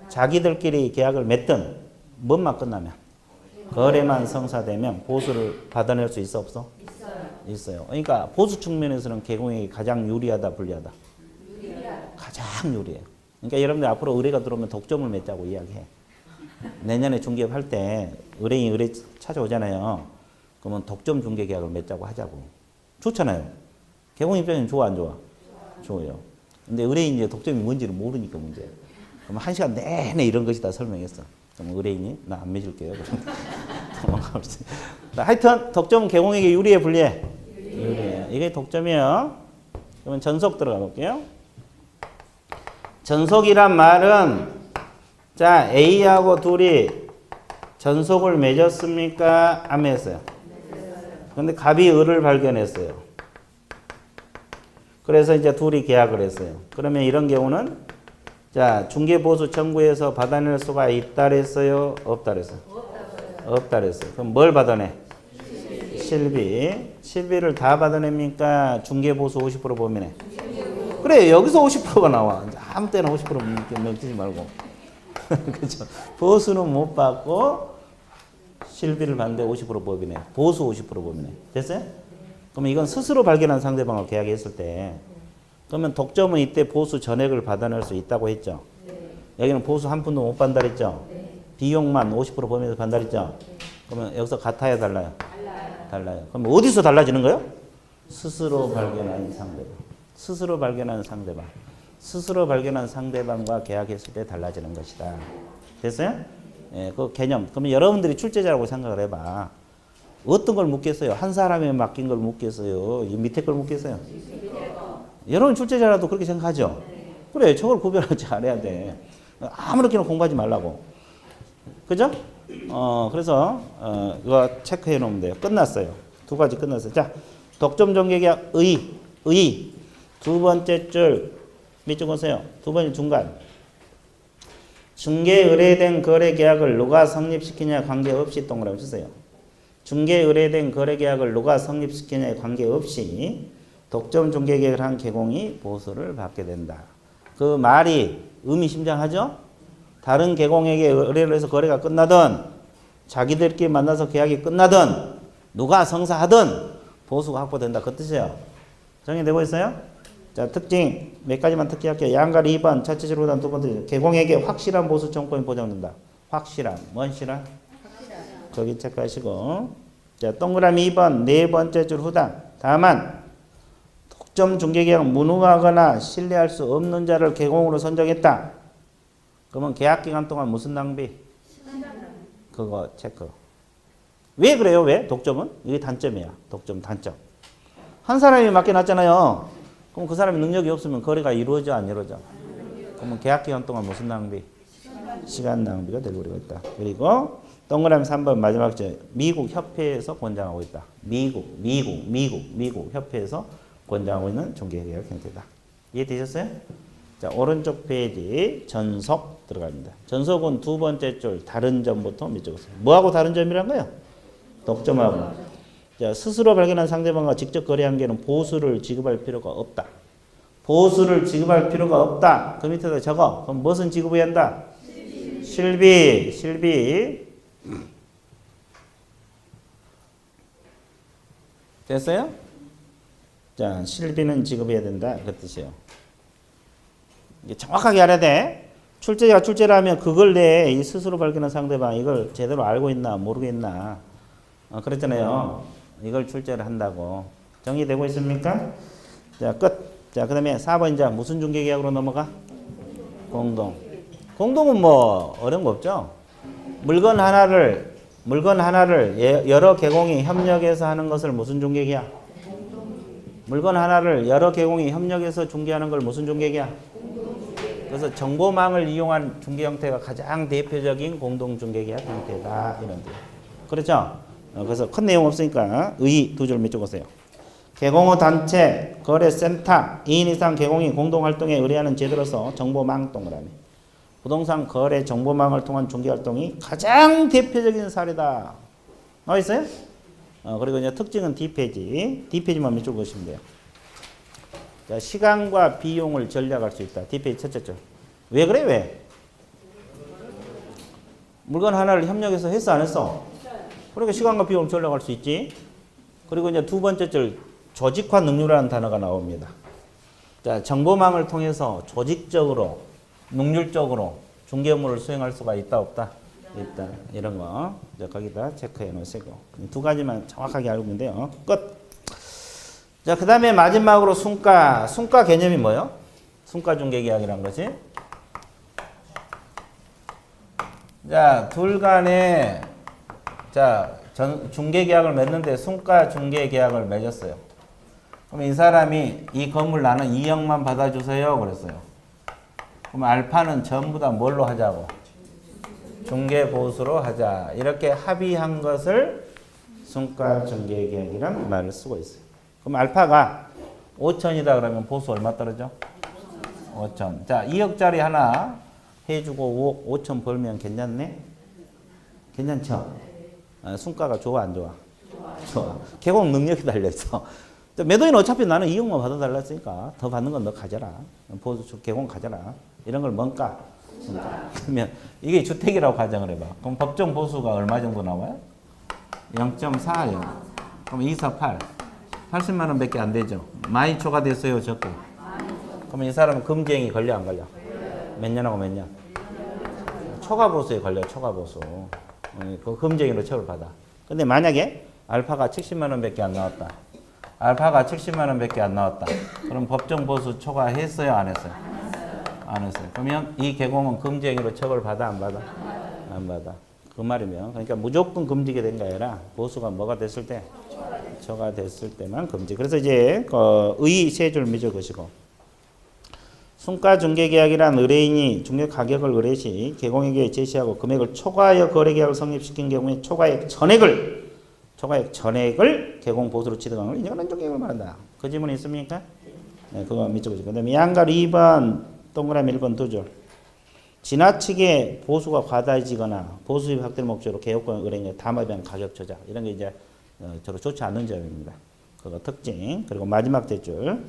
자기들끼리 계약을 맺든 뭔만 끝나면 거래만 성사되면 보수를 받아낼 수 있어 없어? 있어요. 그러니까 보수 측면에서는 개공이 가장 유리하다 불리하다? 가장 유리해요. 그러니까 여러분들 앞으로 의뢰가 들어오면 독점을 맺자고 이야기해. 내년에 중개할 때 의뢰인이 의뢰 찾아오잖아요. 그러면 독점 중개 계약을 맺자고 하자고. 좋잖아요. 개공 입장에는 좋아 안 좋아? 좋아요. 근데 의뢰인이 이제 독점이 뭔지를 모르니까 문제예요. 그럼 1시간 내내 이런 것이 다 설명했어. 그럼 의뢰인이 나 안 맺을게요. 도망가고 있어요. 하여튼 독점은 개공에게 유리해 불리해? 유리해. 이게 독점이에요. 그러면 전속 들어가 볼게요. 전속이란 말은 자 A하고 둘이 전속을 맺었습니까? 안 맺었어요. 근데 갑이 을을 발견했어요. 그래서 이제 둘이 계약을 했어요. 그러면 이런 경우는 자 중개보수 청구해서 받아낼 수가 있다 그랬어요? 없다 그랬어요? 없다 그랬어요. 그럼 뭘 받아내? 실비. 실비를 다 받아냅니까? 중개보수 50% 범위네. 그래 여기서 50%가 나와. 아무 때나 50% 넘기지 말고. 그렇죠. 보수는 못 받고 실비를 받는데 50% 법이네. 보수 50% 법이네. 됐어요? 그러면 이건 스스로 발견한 상대방과 계약했을 때 그러면 독점은 이때 보수 전액을 받아낼 수 있다고 했죠. 여기는 보수 한 푼도 못 받는다 그랬죠. 비용만 50% 범위에서 받는다 그랬죠. 그러면 여기서 같아야 달라요? 달라요. 그럼 어디서 달라지는 거예요? 스스로 발견한 상대방. 스스로 발견한 상대방. 스스로 발견한 상대방과 계약했을 때 달라지는 것이다. 됐어요? 예, 그 개념. 그러면 여러분들이 출제자라고 생각을 해봐. 어떤 걸 묻겠어요? 한 사람에 맡긴 걸 묻겠어요? 이 밑에 걸 묻겠어요? 여러분 출제자라도 그렇게 생각하죠? 그래, 저걸 구별을 잘해야 돼. 아무렇게나 공부하지 말라고. 그죠? 그래서, 이거 체크해 놓으면 돼요. 끝났어요. 두 가지 끝났어요. 자, 독점 전개계약 의. 두 번째 줄, 밑줄 보세요. 두 번째 중간. 중개 의뢰된 거래 계약을 누가 성립시키냐 관계없이 동그라미 주세요. 중개 의뢰된 거래 계약을 누가 성립시키냐에 관계없이 독점 중개 계약을 한 개공이 보수를 받게 된다. 그 말이 의미심장하죠? 다른 개공에게 의뢰를 해서 거래가 끝나든 자기들끼리 만나서 계약이 끝나든 누가 성사하든 보수가 확보된다. 그 뜻이에요. 정리되고 있어요? 자, 특징 몇 가지만 특기할게요. 양가리 2번, 첫째 줄보다 두 번째 개공에게 확실한 보수 청구권이 보장된다. 확실한, 뭔 실한? 거기 체크하시고. 자, 동그라미 2번, 네 번째 줄 후단. 다만 독점 중개계약 무능하거나 신뢰할 수 없는 자를 개공으로 선정했다. 그러면 계약 기간 동안 무슨 낭비? 그거 체크. 왜 그래요? 왜? 독점은? 이게 단점이야. 독점 단점. 한 사람이 맡겨놨잖아요. 그럼 그 사람이 능력이 없으면 거래가 이루어져 안 이루어져? 그러면 계약 기간 동안 무슨 낭비? 시간 낭비가 되고 있다. 그리고 동그라미 3번 마지막 줄 미국 협회에서 권장하고 있다. 미국 협회에서 권장하고 있는 중개계약 형태다. 이해되셨어요? 자, 오른쪽 페이지 전속 들어갑니다. 전속은 두 번째 줄 다른 점부터 밑줄 그으세요. 뭐하고 다른 점이란 거예요? 독점하고. 자, 스스로 발견한 상대방과 직접 거래한 게는 보수를 지급할 필요가 없다. 보수를 지급할 필요가 없다. 그 밑에다 적어. 그럼 무엇은 지급해야 한다? 실비. 됐어요? 자, 실비는 지급해야 된다. 그 뜻이에요. 이게 정확하게 알아야 돼. 출제자가 출제를 하면 그걸 내 이 스스로 발견한 상대방 이걸 제대로 알고 있나 모르겠나. 그랬잖아요. 이걸 출제를 한다고. 정리되고 있습니까? 자, 끝. 자, 그 다음에 4번 이제 무슨 중개계약으로 넘어가? 공동. 공동은 뭐 어려운 거 없죠? 물건 하나를 여러 개공이 협력해서 하는 것을 무슨 중개계약? 물건 하나를 여러 개공이 협력해서 중개하는 걸 무슨 중개계약? 그래서 정보망을 이용한 중개 형태가 가장 대표적인 공동 중개계약 형태다 이런 뜻. 그렇죠? 그래서 큰 내용 없으니까 의 두 줄 밑줄거세요. 개공후 단체, 거래센터, 2인 이상 개공이 공동활동에 의뢰하는 제도로서 정보망 동그라미. 부동산 거래 정보망을 통한 중개활동이 가장 대표적인 사례다. 나와 있어요? 그리고 이제 특징은 D페이지. D페이지만 밑줄 보시면 돼요. 자, 시간과 비용을 절약할 수 있다. D페이지 첫째 줄. 왜 그래? 왜? 물건 하나를 협력해서 했어 안 했어? 그러니까 시간과 비용을 절약할 수 있지. 그리고 이제 두 번째 줄 조직화 능률이라는 단어가 나옵니다. 자, 정보망을 통해서 조직적으로, 능률적으로 중개 업무를 수행할 수가 있다, 없다? 있다. 이런 거 이제 거기다 체크해 놓으시고 두 가지만 정확하게 알면 돼요. 끝. 자, 그 다음에 마지막으로 순가. 순가 개념이 뭐예요? 순가 중개계약이란 것이. 자, 둘 간에 중개계약을 맺는데 순가 중개계약을 맺었어요. 그럼 이 사람이 이 건물 나는 2억만 받아주세요 그랬어요. 그럼 알파는 전부 다 뭘로 하자고? 중개보수로 하자. 이렇게 합의한 것을 순가 중개계약이란 말을 쓰고 있어요. 그럼 알파가 5천이다 그러면 보수 얼마 떨어져? 5천. 자, 2억짜리 하나 해주고 5천 벌면 괜찮네? 괜찮죠? 순가가 좋아 안 좋아? 좋아. 개공 능력이 달려있어. 매도인은 어차피 나는 2억만 받아달라 했으니까 더 받는 건 너 가져라. 보수 개공 가져라. 이런 걸 뭔가? 그러면 이게 주택이라고 가정을 해봐. 그럼 법정 보수가 얼마 정도 나와요? 0.4요. 그럼 2, 4, 8. 80만 원밖에 안 되죠. 많이 초과됐어요, 적고. 그러면 이 사람은 금지행위 걸려 안 걸려? 몇 년하고 몇 년? 초과 보수에 걸려. 초과 보수. 그 금지행위로 처벌받아. 근데 만약에 알파가 70만 원밖에 안 나왔다. 알파가 70만 원밖에 안 나왔다. 그럼 법정 보수 초과했어요, 안 했어요? 안 했어요. 그러면 이 개공은 금지행위로 처벌받아, 안 받아? 안 받아. 그 말이면 그러니까 무조건 금지게 된 게 아니라 보수가 뭐가 됐을 때? 초과됐을 때만 금지. 그래서 이제 의 세 줄 밑줄 그시고 순가 중개계약이란 의뢰인이 중개 가격을 의뢰 시 개공에게 제시하고 금액을 초과하여 거래계약을 성립시킨 경우에 초과액 전액을 개공 보수로 취득한 걸 인정하는 중개계약을 말한다. 그 질문 있습니까? 네, 그거 밑줄 그시고. 그다음에 양갈 2번 동그라미 1번 두 줄. 지나치게 보수가 과다해지거나 보수입 확대를 목적으로 개업권 의뢰인에 담합한 가격 조작 이런 게 이제 저로 좋지 않은 점입니다. 그거 특징. 그리고 마지막 대줄.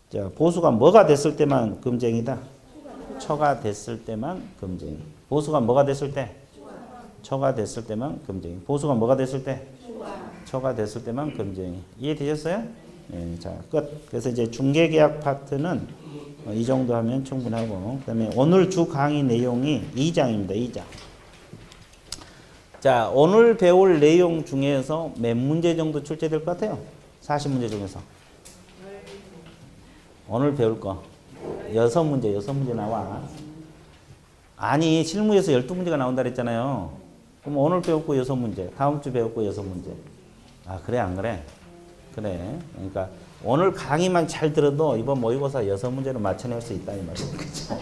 자, 보수가 뭐가 됐을 때만 금지행위다? 초과됐을 때만 금지행위. 보수가 뭐가 됐을 때? 초과됐을 때만 금지행위. 보수가 뭐가 됐을 때? 초과됐을 때만 금지행위. 이해되셨어요? 네, 자, 끝. 그래서 이제 중개계약 파트는 이 정도 하면 충분하고, 그 다음에 오늘 주 강의 내용이 2장입니다. 2장. 자, 오늘 배울 내용 중에서 몇 문제 정도 출제될 것 같아요? 40문제 중에서. 오늘 배울 거. 6문제 나와. 아니, 실무에서 12문제가 나온다 그랬잖아요. 그럼 오늘 배울 거 6문제, 다음 주 배울 거 6문제. 아, 그래, 안 그래? 그래. 그러니까 오늘 강의만 잘 들어도 이번 모의고사 6문제는 맞춰낼 수 있다 이 말이죠. 그렇죠?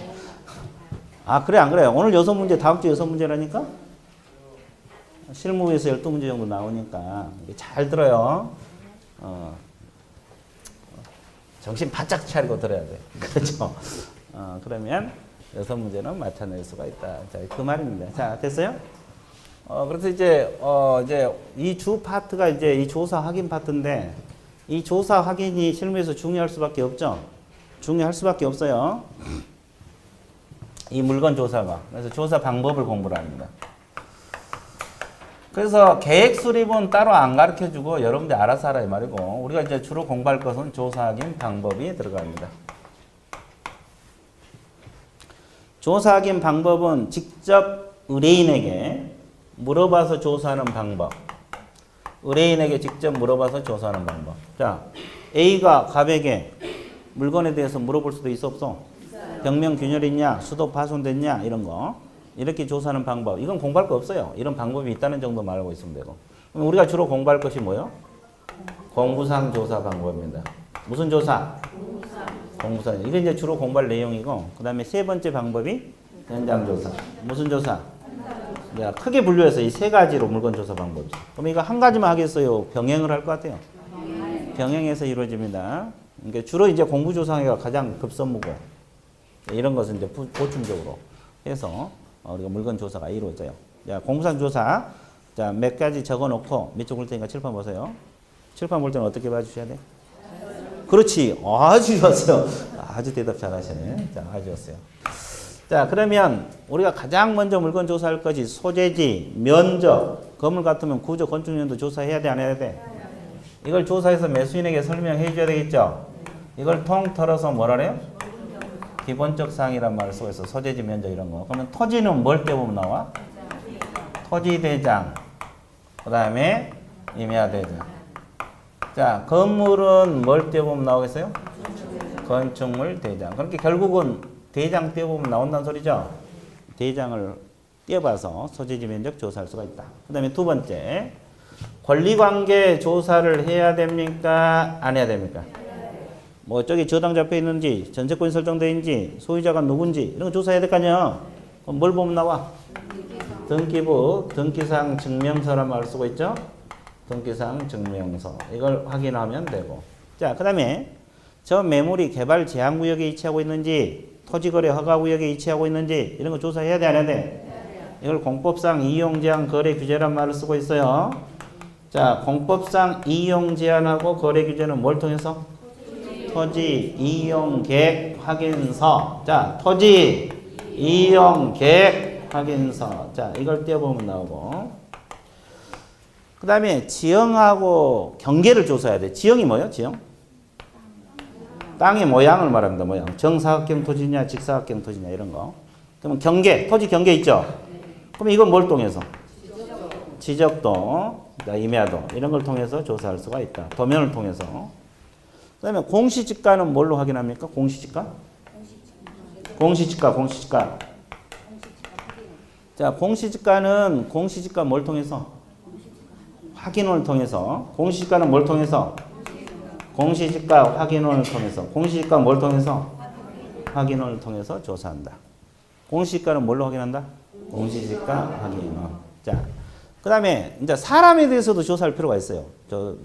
아, 그래 안 그래? 오늘 6문제, 다음 주 6문제라니까? 실무에서 12문제 정도 나오니까 잘 들어요. 정신 바짝 차리고 들어야 돼. 그렇죠? 그러면 6문제는 맞춰낼 수가 있다. 자, 그 말입니다. 자, 됐어요? 그래서 이제 이 주 파트가 이제 이 조사 확인 파트인데, 이 조사 확인이 실무에서 중요할 수밖에 없죠. 중요할 수밖에 없어요. 이 물건 조사가. 그래서 조사 방법을 공부를 합니다. 그래서 계획 수립은 따로 안 가르쳐 주고 여러분들 알아서 하라 이 말이고, 우리가 이제 주로 공부할 것은 조사 확인 방법이 들어갑니다. 조사 확인 방법은 직접 의뢰인에게 물어봐서 조사하는 방법. 의뢰인에게 직접 물어봐서 조사하는 방법. 자, A가 갑에게 물건에 대해서 물어볼 수도 있어 없어? 병명 균열 있냐? 수도 파손됐냐? 이런 거. 이렇게 조사하는 방법. 이건 공부할 거 없어요. 이런 방법이 있다는 정도만 알고 있으면 되고. 그럼 우리가 주로 공부할 것이 뭐예요? 공구상 조사 방법입니다. 무슨 조사? 공구상. 이게 이제 주로 공부할 내용이고, 그 다음에 세 번째 방법이 현장 조사. 무슨 조사? 야, 크게 분류해서 이 세 가지로 물건 조사 방법이죠. 그럼 이거 한 가지만 하겠어요? 병행을 할 것 같아요? 병행해서 이루어집니다. 그러니까 주로 이제 공구조사가 가장 급선무고, 이런 것은 이제 보충적으로 해서 우리가 물건 조사가 이루어져요. 자, 공구상 조사. 자, 몇 가지 적어 놓고 밑줄 볼 테니까 칠판 보세요. 칠판 볼 때는 어떻게 봐주셔야 돼? 그렇지. 아주 좋았어요. 아주 대답 잘하시네. 자, 아주 좋았어요. 자, 그러면 우리가 가장 먼저 물건 조사할 것이 소재지, 면적, 건물 같으면 구조, 건축년도 조사해야 돼, 안 해야 돼? 이걸 조사해서 매수인에게 설명해 줘야 되겠죠? 이걸 통 털어서 뭐라 그래요? 기본적 사항이란 말을 쓰고 있어. 소재지, 면적 이런 거. 그러면 토지는 뭘 떼보면 나와? 토지대장. 그 다음에 임야대장. 자, 건물은 뭘 떼보면 나오겠어요? 건축물 대장. 그렇게 결국은 대장 떼어보면 나온다는 소리죠. 대장을 떼어봐서 소재지 면적 조사할 수가 있다. 그 다음에 두 번째, 권리관계 조사를 해야 됩니까? 안 해야 됩니까? 뭐 저기 저당 잡혀 있는지, 전세권이 설정되어 있는지, 소유자가 누군지 이런 거 조사해야 될 거 아니야. 그럼 뭘 보면 나와? 등기부, 등기상 증명서란 말을 쓰고 있죠. 등기상 증명서. 이걸 확인하면 되고. 자, 그 다음에 저 매물이 개발 제한구역에 위치하고 있는지, 토지거래 허가구역에 위치하고 있는지 이런 거 조사해야 돼, 안 해야 돼? 이걸 공법상 이용제한 거래 규제란 말을 쓰고 있어요. 자, 공법상 이용제한하고 거래 규제는 뭘 통해서? 토지 이용계획 확인서. 자, 토지 이용계획 확인서. 자, 이걸 떼어보면 나오고. 그 다음에 지형하고 경계를 조사해야 돼. 지형이 뭐예요? 지형? 땅의 모양을 말합니다. 모양. 정사각형 토지냐, 직사각형 토지냐 이런 거. 그러면 경계, 토지 경계 있죠? 그럼 이건 뭘 통해서? 지적도, 임야도 이런 걸 통해서 조사할 수가 있다. 도면을 통해서. 그 다음에 공시지가는 뭘로 확인합니까? 공시지가? 공시지가. 자, 공시지가 뭘 통해서? 확인을 통해서. 공시지가는 뭘 통해서? 공시지가 확인원을 통해서. 공시지가 뭘 통해서? 확인원을 통해서 조사한다. 공시지가는 뭘로 확인한다? 공시지가 확인원. 자, 그 다음에 이제 사람에 대해서도 조사할 필요가 있어요. 저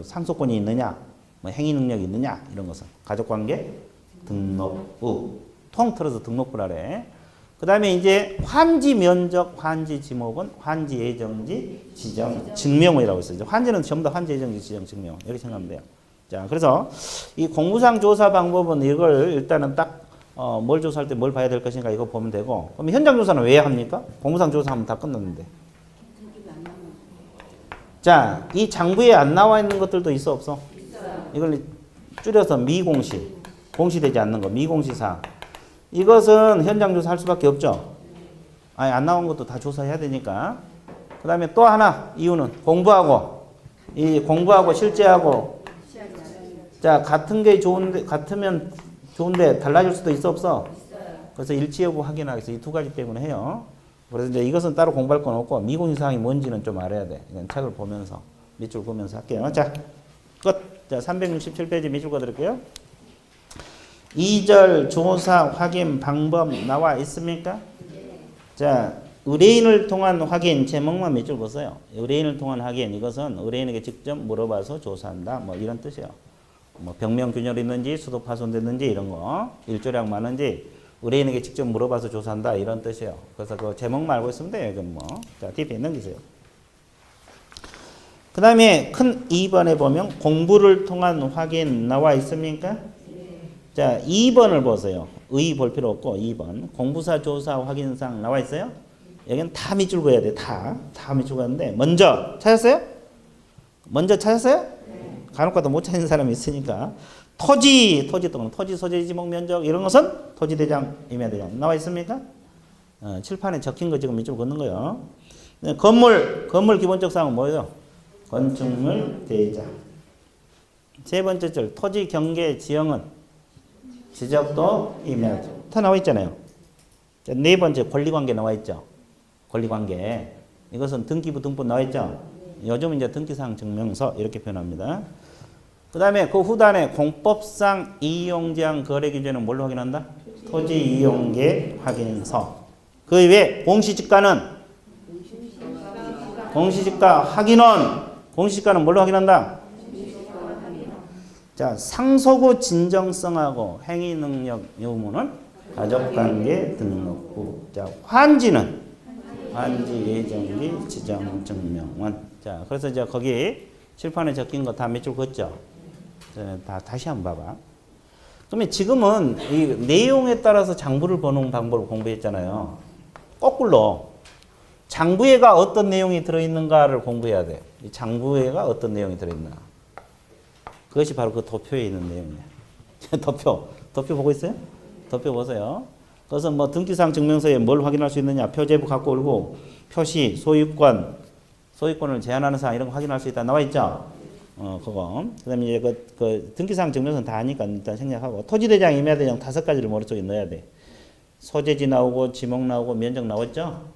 상속권이 있느냐, 뭐 행위 능력이 있느냐 이런 것은. 가족관계, 등록부, 통틀어서 등록부를 하래. 그 다음에 이제 환지 면적, 환지 지목은 환지 예정지 지정 증명이라고 있어요. 환지는 전부 다 환지 예정지 지정 증명 이렇게 생각하면 돼요. 자, 그래서 이 공구상 조사 방법은 이걸 일단은 딱 뭘 조사할 때 뭘 봐야 될 것인가 이거 보면 되고. 그럼 현장 조사는 왜 합니까? 공구상 조사하면 다 끝났는데. 자, 이 장부에 안 나와 있는 것들도 있어 없어? 이걸 줄여서 미공시, 공시되지 않는 거, 미공시사항. 이것은 현장 조사할 수밖에 없죠. 아니, 안 나온 것도 다 조사해야 되니까. 그 다음에 또 하나 이유는 공부하고 실제하고. 자, 같은 게 같으면 좋은데 달라질 수도 있어 없어? 그래서 일치 여부 확인하기 위해서 이 두 가지 때문에 해요. 그래서 이제 이것은 따로 공부할 건 없고 미공시사항이 뭔지는 좀 알아야 돼. 이건 책을 보면서 밑줄 보면서 할게요. 자, 끝. 자, 367페이지 밑줄 그어드릴게요. 2절 조사 확인 방법 나와 있습니까? 자, 의뢰인을 통한 확인 제목만 밑줄 보세요. 의뢰인을 통한 확인 이것은 의뢰인에게 직접 물어봐서 조사한다. 뭐 이런 뜻이에요. 뭐 병명 균열 있는지 수도 파손됐는지 이런 거 일조량 많은지 의뢰인에게 직접 물어봐서 조사한다 이런 뜻이에요. 그래서 그 제목만 알고 있으면 돼요. 이건 뭐. 자, 뒤에 넘기세요. 그 다음에 큰 2번에 보면 공부를 통한 확인 나와 있습니까? 자, 2번을 보세요. 의 볼 필요 없고 2번. 공부사 조사 확인사항 나와 있어요? 여기는 다 밑줄 그어야 돼. 다 밑줄 그었는데 먼저 찾았어요? 간혹가다 못 찾는 사람이 있으니까 토지 또는 토지 소재 지목 면적 이런 것은 토지대장, 임야대장 나와 있습니까? 칠판에 적힌 거 지금 밑줄 긋는 거예요. 건물 기본적 사항은 뭐예요? 건축물 대장. 세 번째 줄 토지 경계 지형은 지적도 임야죠. 다 나와 있잖아요. 네 번째 권리관계 나와 있죠. 권리관계. 이것은 등기부 등본 나와 있죠. 요즘은 이제 등기사항 증명서 이렇게 표현합니다. 그 다음에 그 후단에 공법상 이용제한 거래 기준은 뭘로 확인한다? 토지 이용계 확인서. 그 외에 공시지가는 공시지가 확인원. 공시지가는 뭘로 확인한다? 자, 상소구 진정성하고 행위능력 유무는 가족관계 등록부. 자, 환지는 환지 예정기 지정증명원. 자, 그래서 이제 거기 칠판에 적힌 거 다 몇 줄 걷죠? 다 다시 한번 봐봐. 그러면 지금은 이 내용에 따라서 장부를 보는 방법을 공부했잖아요. 거꾸로 장부에가 어떤 내용이 들어있는가를 공부해야 돼요. 이 장부에가 어떤 내용이 들어있나. 그것이 바로 그 도표에 있는 내용이에요. 도표 보고 있어요? 도표 보세요. 그것은 뭐 등기사항 증명서에 뭘 확인할 수 있느냐. 표제부 갖고 오고 표시, 소유권을 제한하는 사항 이런 거 확인할 수 있다 나와 있죠? 그거. 그 다음에 이제 그 등기사항 증명서는 다 하니까 일단 생략하고 토지대장, 임야대장 5가지를 머릿속에 넣어야 돼. 소재지 나오고 지목 나오고 면적 나왔죠?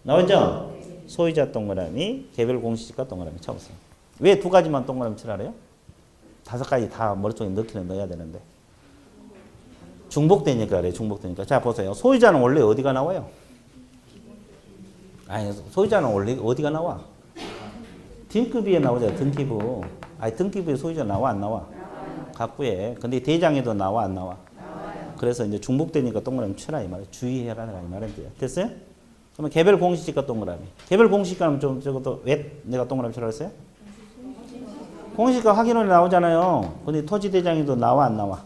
나왔죠? 소유자 동그라미, 개별 공시지가 동그라미 쳐보세요. 왜 2가지만 동그라미 치라래요? 5가지 다 머릿속에 넣어야 되는데. 중복되니까 그래, 중복되니까. 자, 보세요. 소유자는 원래 어디가 나와요? 아니, 소유자는 원래 어디가 나와? 등기부에 나오죠, 등기부. 아니, 등기부에 소유자 나와, 안 나와? 각부에. 근데 대장에도 나와, 안 나와? 그래서 이제 중복되니까 동그라미 쳐라, 이 말이에요. 주의해라, 이 말인데요. 됐어요? 그러면 개별 공시지가 동그라미. 개별 공시지가는 저것도 왜 내가 동그라미 쳐라 했어요? 공시지가 확인원이 나오잖아요. 근데 토지대장에도 나와, 안 나와?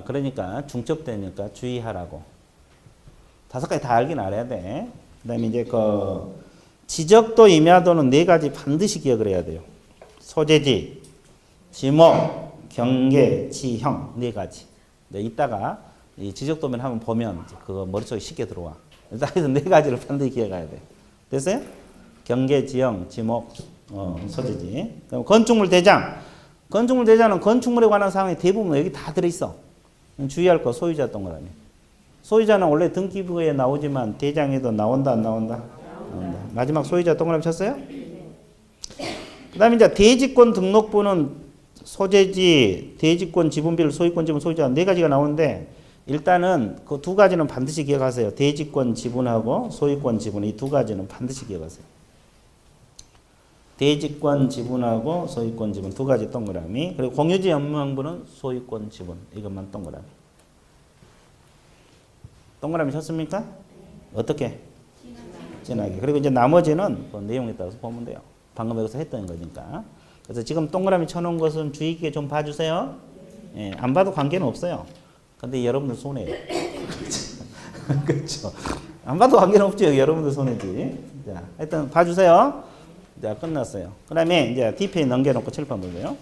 그러니까 중첩되니까 주의하라고. 5가지 다 알긴 알아야 돼. 그 다음에 이제 지적도 임야도는 4가지 반드시 기억을 해야 돼요. 소재지, 지목, 경계, 지형 4가지. 네, 이따가 이 지적도면 한번 보면 그거 머릿속에 쉽게 들어와. 그래서 4가지를 반드시 기억해야 돼. 됐어요? 경계, 지형, 지목, 소재지. 그럼 건축물 대장. 건축물 대장은 건축물에 관한 사항이 대부분 여기 다 들어있어. 주의할 거 소유자 동그라미. 소유자는 원래 등기부에 나오지만 대장에도 나온다, 안 나온다? 나온다. 마지막 소유자 동그라미 쳤어요? 그 다음에 이제 대지권 등록부는 소재지, 대지권, 지분별, 소유권, 지분, 소유자 4가지가 나오는데 일단은 그 2가지는 반드시 기억하세요. 대지권 지분하고 소유권 지분 이 2가지는 반드시 기억하세요. 대지권 지분하고 소유권 지분 2가지 동그라미. 그리고 공유지 업무명부는 소유권 지분 이것만 동그라미. 동그라미 쳤습니까? 어떻게? 진하게. 그리고 이제 나머지는 그 내용에 따라서 보면 돼요. 방금 여기서 했던 거니까. 그래서 지금 동그라미 쳐놓은 것은 주의 깊게 좀 봐주세요. 예, 안 봐도 관계는 없어요. 근데 여러분들 손해예요. 그렇죠. 안 봐도 관계는 없죠. 여러분들 손해지. 자, 하여튼 봐주세요. 자, 끝났어요. 그 다음에 이제 DPA 넘겨놓고 칠판 보세요.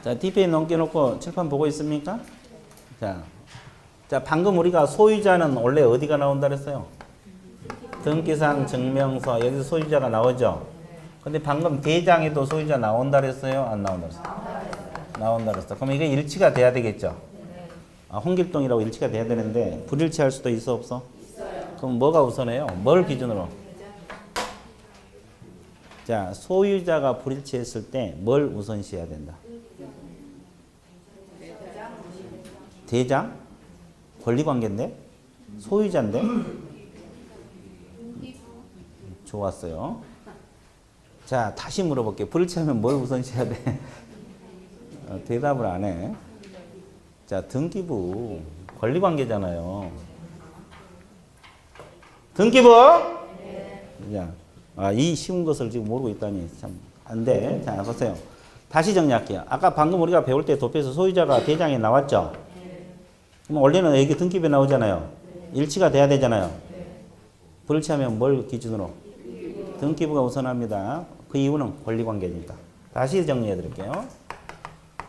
자, DPA 넘겨놓고 칠판 보고 있습니까? 자, 방금 우리가 소유자는 원래 어디가 나온다 그랬어요? 등기사항 증명서 여기서 소유자가 나오죠? 근데 방금 대장에도 소유자 나온다 그랬어요? 안 나온다 그랬어요? 나온다 그랬어. 그럼 이게 일치가 돼야 되겠죠? 홍길동이라고 일치가 돼야 되는데 불일치할 수도 있어 없어? 있어요. 그럼 뭐가 우선해요? 뭘 기준으로? 자, 소유자가 불일치했을 때 뭘 우선시해야 된다? 대장? 권리관계인데? 소유자인데? 좋았어요. 자, 다시 물어볼게요. 불일치하면 뭘 우선시해야 돼? 대답을 안 해. 자, 등기부. 권리관계잖아요. 등기부? 자, 이 쉬운 것을 지금 모르고 있다니 참 안 돼. 자, 보세요. 다시 정리할게요. 아까 방금 우리가 배울 때 도표에서 소유자가 대장에 나왔죠? 그럼 원래는 여기 등기부에 나오잖아요. 일치가 돼야 되잖아요. 불일치하면 뭘 기준으로? 등기부가 우선합니다. 그 이유는 권리관계니까. 다시 정리해 드릴게요.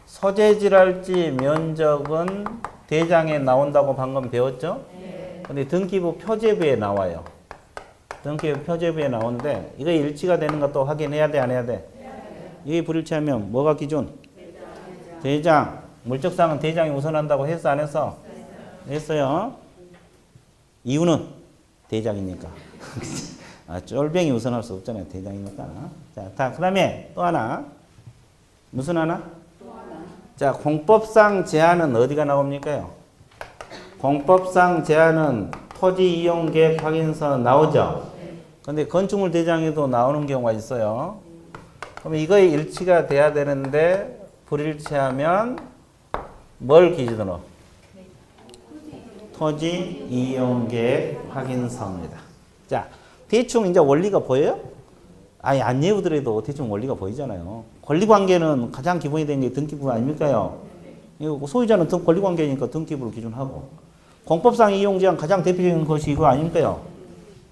소재지랄지 면적은 대장에 나온다고 방금 배웠죠? 근데 등기부 표제부에 나와요. 등기부 표제부에 나오는데 이거 일치가 되는 것도 확인해야 돼, 안 해야 돼? 이게 불일치하면 뭐가 기준? 대장. 물적상은 대장이 우선한다고 했어, 안 했어? 했어요. 이유는 대장이니까. 쫄병이 우선할 수 없잖아요. 대장이니까. 자, 그 다음에 또 하나. 무슨 하나? 자, 공법상 제한은 어디가 나옵니까요? 공법상 제한은 토지 이용 계획 확인서 나오죠? 근데 건축물 대장에도 나오는 경우가 있어요. 그럼 이거에 일치가 돼야 되는데 불일치하면 뭘 기준으로? 토지 이용 계획 확인서입니다. 자, 대충 이제 원리가 보여요? 아니, 안 외우더라도 대충 원리가 보이잖아요. 권리관계는 가장 기본이 되는 게 등기부 아닙니까요? 소유자는 권리관계니까 등기부를 기준하고, 공법상 이용제한 가장 대표적인 것이 이거 아닙니까요?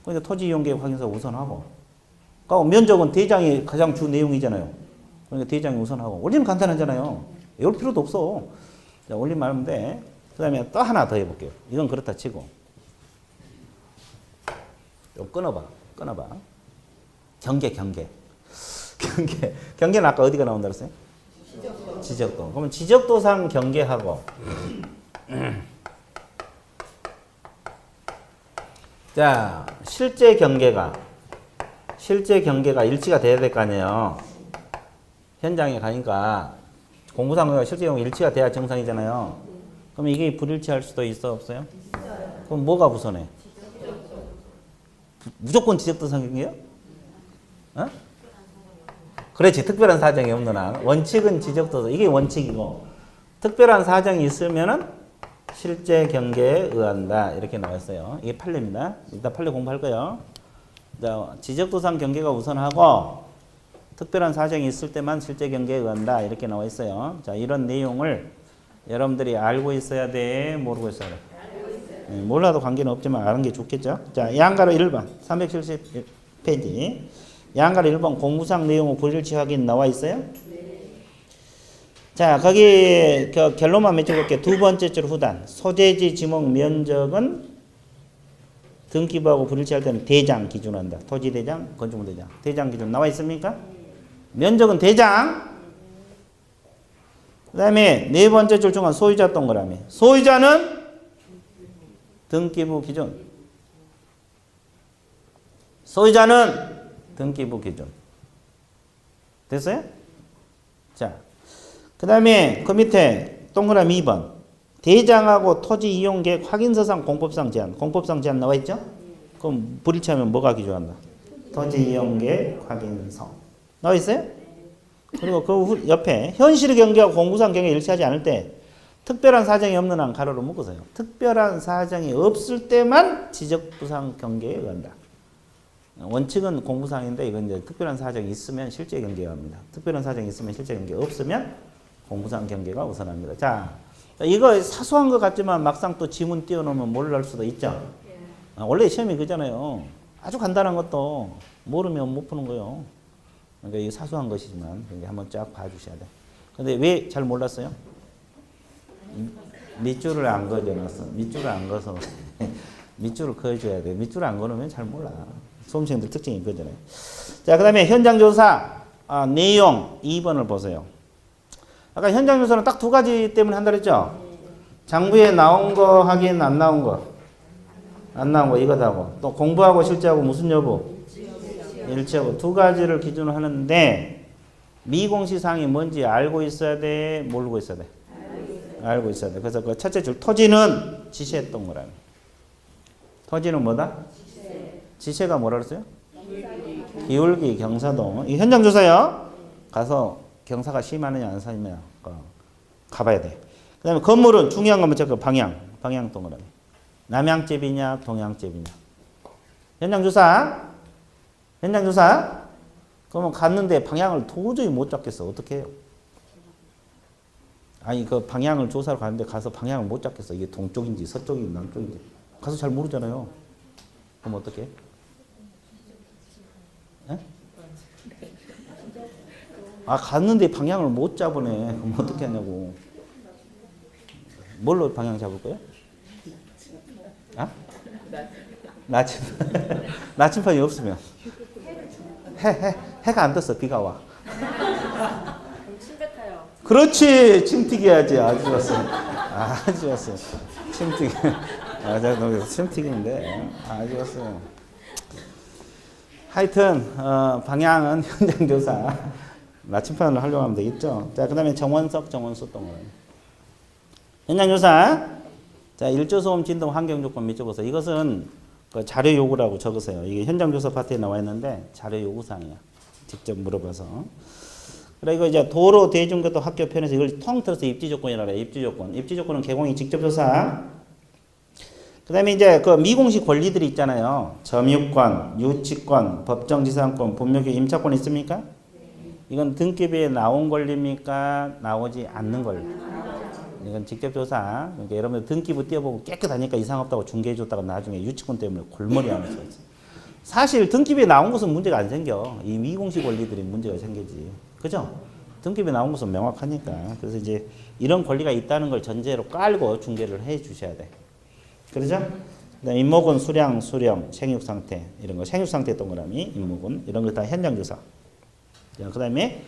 그러니까 토지 이용계획 확인서 우선하고, 그러니까 면적은 대장이 가장 주 내용이잖아요. 그러니까 대장이 우선하고, 원리는 간단하잖아요. 외울 필요도 없어. 자, 원리 말하면 돼. 그 다음에 또 하나 더 해볼게요. 이건 그렇다 치고. 좀 끊어봐. 경계는 아까 어디가 나온다 그랬어요? 지적도. 그러면 지적도상 경계하고. 자, 실제 경계가 일치가 돼야 될 거 아니에요. 현장에 가니까 공부상 경계가 실제 경계가 일치가 돼야 정상이잖아요. 그럼 이게 불일치할 수도 있어, 없어요? 그럼 뭐가 우선해? 무조건 지적도상 경계요? 어? 그렇지. 특별한 사정이 없는 한. 원칙은 지적도서. 이게 원칙이고, 특별한 사정이 있으면은 실제 경계에 의한다. 이렇게 나왔어요. 이게 판례입니다. 이따 판례 공부할 거예요. 자, 지적도상 경계가 우선하고, 특별한 사정이 있을 때만 실제 경계에 의한다. 이렇게 나와 있어요. 자, 이런 내용을 여러분들이 알고 있어야 돼? 모르고 있어야 돼? 네, 몰라도 관계는 없지만 아는 게 좋겠죠? 자, 양가로 1번. 371페이지. 양가로 1번 공부상 내용의 불일치 확인 나와 있어요? 네. 자, 거기 결론만 맺어볼게요. 두 번째 줄 후단. 소재지 지목 면적은 등기부하고 불일치할 때는 대장 기준한다. 토지 대장, 건축물 대장. 대장 기준 나와 있습니까? 면적은 대장. 그 다음에 네 번째 줄 중간 소유자 동그라미. 소유자는 등기부 기준. 소유자는 등기부 기준. 됐어요? 자, 그 다음에 그 밑에 동그라미 2번. 대장하고 토지 이용 계획 확인서상 공법상 제한. 공법상 제한 나와 있죠? 그럼 불일치하면 뭐가 기준한다? 토지 이용 계획 확인서. 나와 있어요? 그리고 그 옆에 현실의 경계하고 공부상 경계 일치하지 않을 때 특별한 사정이 없는 한 가로로 묶으세요. 특별한 사정이 없을 때만 지적부상 경계에 의한다. 원칙은 공부상인데 이건 이제 특별한 사정이 있으면 실제 경계에 의합니다. 특별한 사정이 있으면 실제 경계 없으면 공부상 경계가 우선합니다. 자, 이거 사소한 것 같지만 막상 또 지문 띄워놓으면 모를 수도 있죠. 원래 시험이 그잖아요. 아주 간단한 것도 모르면 못 푸는 거예요. 그러니까 이게 사소한 것이지만 한번 쫙 봐주셔야 돼. 근데 왜 잘 몰랐어요? 밑줄을 안 그어놨어. 밑줄을 안 그어서 밑줄을 그어줘야 돼. 밑줄을 안 그어놓으면 잘 몰라. 수험생들 특징이 그거잖아요. 자, 그 다음에 현장조사 내용 2번을 보세요. 아까 현장조사는 딱 두 가지 때문에 한다 그랬죠? 장부에 나온 거 확인, 안 나온 거. 안 나온 거 이거다고. 또 공부하고 실제하고 무슨 여부? 일치하고 두 가지를 기준으로 하는데 미공시사항이 뭔지 알고 있어야 돼? 모르고 있어야 돼? 알고 있어야 돼. 그래서 그 첫째 줄 토지는 지시했던 거라며. 토지는 뭐다? 지시가 뭐라 그랬어요? 기울기 경사도. 이 현장 조사요. 가서 경사가 심하느냐 안 심하느냐 가봐야 돼. 그 다음에 건물은 중요한 건 뭐죠? 방향 동그라미. 남향집이냐 동향집이냐. 현장 조사. 그러면 갔는데 방향을 도저히 못 잡겠어. 어떻게 해요? 아니 그 방향을 조사로 가는데 가서 방향을 못 잡겠어. 이게 동쪽인지 서쪽인지 남쪽인지 가서 잘 모르잖아요. 그럼 어떻게 해? 에? 아 갔는데 방향을 못 잡으네. 그럼 어떻게 하냐고. 뭘로 방향 잡을 거야? 아? 나침판이 없으면. 해가 안 떴어. 비가 와. 침 뱉어요. 그렇지. 침 튀겨야지. 아주 좋았어. 아주 좋았어. 침 튀기. 침 튀기는데 아주 좋았어. 하여튼 방향은 현장 조사. 나침판을 하려고 하면 되겠죠. 자, 그다음에 정원석, 정원수 동원. 현장 조사. 자, 일조소음 진동 환경 조건 밑줄 보세요. 이것은 그 자료 요구라고 적으세요. 이게 현장 조사 파트에 나와 있는데 자료 요구 사항이야. 직접 물어봐서. 그리고 이제 도로 대중교통 학교 편에서 이걸 통틀어서 입지 조건이라고 해요. 입지 조건. 입지 조건은 개공이 직접 조사. 그다음에 이제 그 미공식 권리들이 있잖아요. 점유권, 유치권, 법정지상권, 분묘기 임차권 있습니까? 이건 등기부에 나온 권리입니까? 나오지 않는 권리. 이건 직접 조사. 그러니까 여러분들 등기부 띄워보고 깨끗하니까 이상 없다고 중개해줬다가 나중에 유치권 때문에 골머리 하면서. 사실 등기부에 나온 것은 문제가 안 생겨. 이 미공식 권리들이 문제가 생기지. 그죠? 등기부에 나온 것은 명확하니까. 그래서 이제 이런 권리가 있다는 걸 전제로 깔고 중개를 해 주셔야 돼. 그러죠? 그다음에 임목은 수량, 수령, 생육 상태 이런 거. 생육 상태 동그라미, 임목은 이런 거 다 현장 조사. 그다음에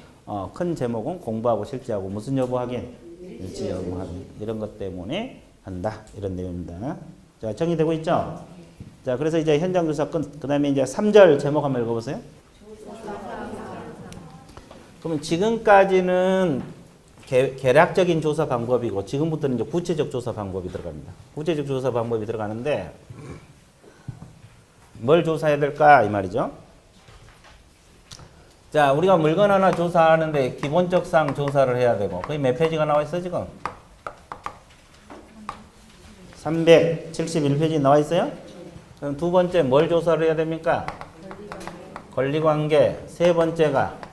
큰 제목은 공부하고 실제하고 무슨 여부 확인, 일치 여부 확인 이런 것 때문에 한다 이런 내용입니다. 자, 정리되고 있죠? 자, 그래서 이제 현장 조사 끝. 그다음에 이제 3절 제목 한번 읽어보세요. 그러면 지금까지는 개략적인 조사 방법이고 지금부터는 이제 구체적 조사 방법이 들어갑니다. 구체적 조사 방법이 들어가는데 뭘 조사해야 될까 이 말이죠. 자, 우리가 물건 하나 조사하는데 기본적 사항 조사를 해야 되고 거기 몇 페이지가 나와 있어 지금? 371페이지 나와 있어요? 그럼 두 번째 뭘 조사를 해야 됩니까? 권리관계. 세 번째가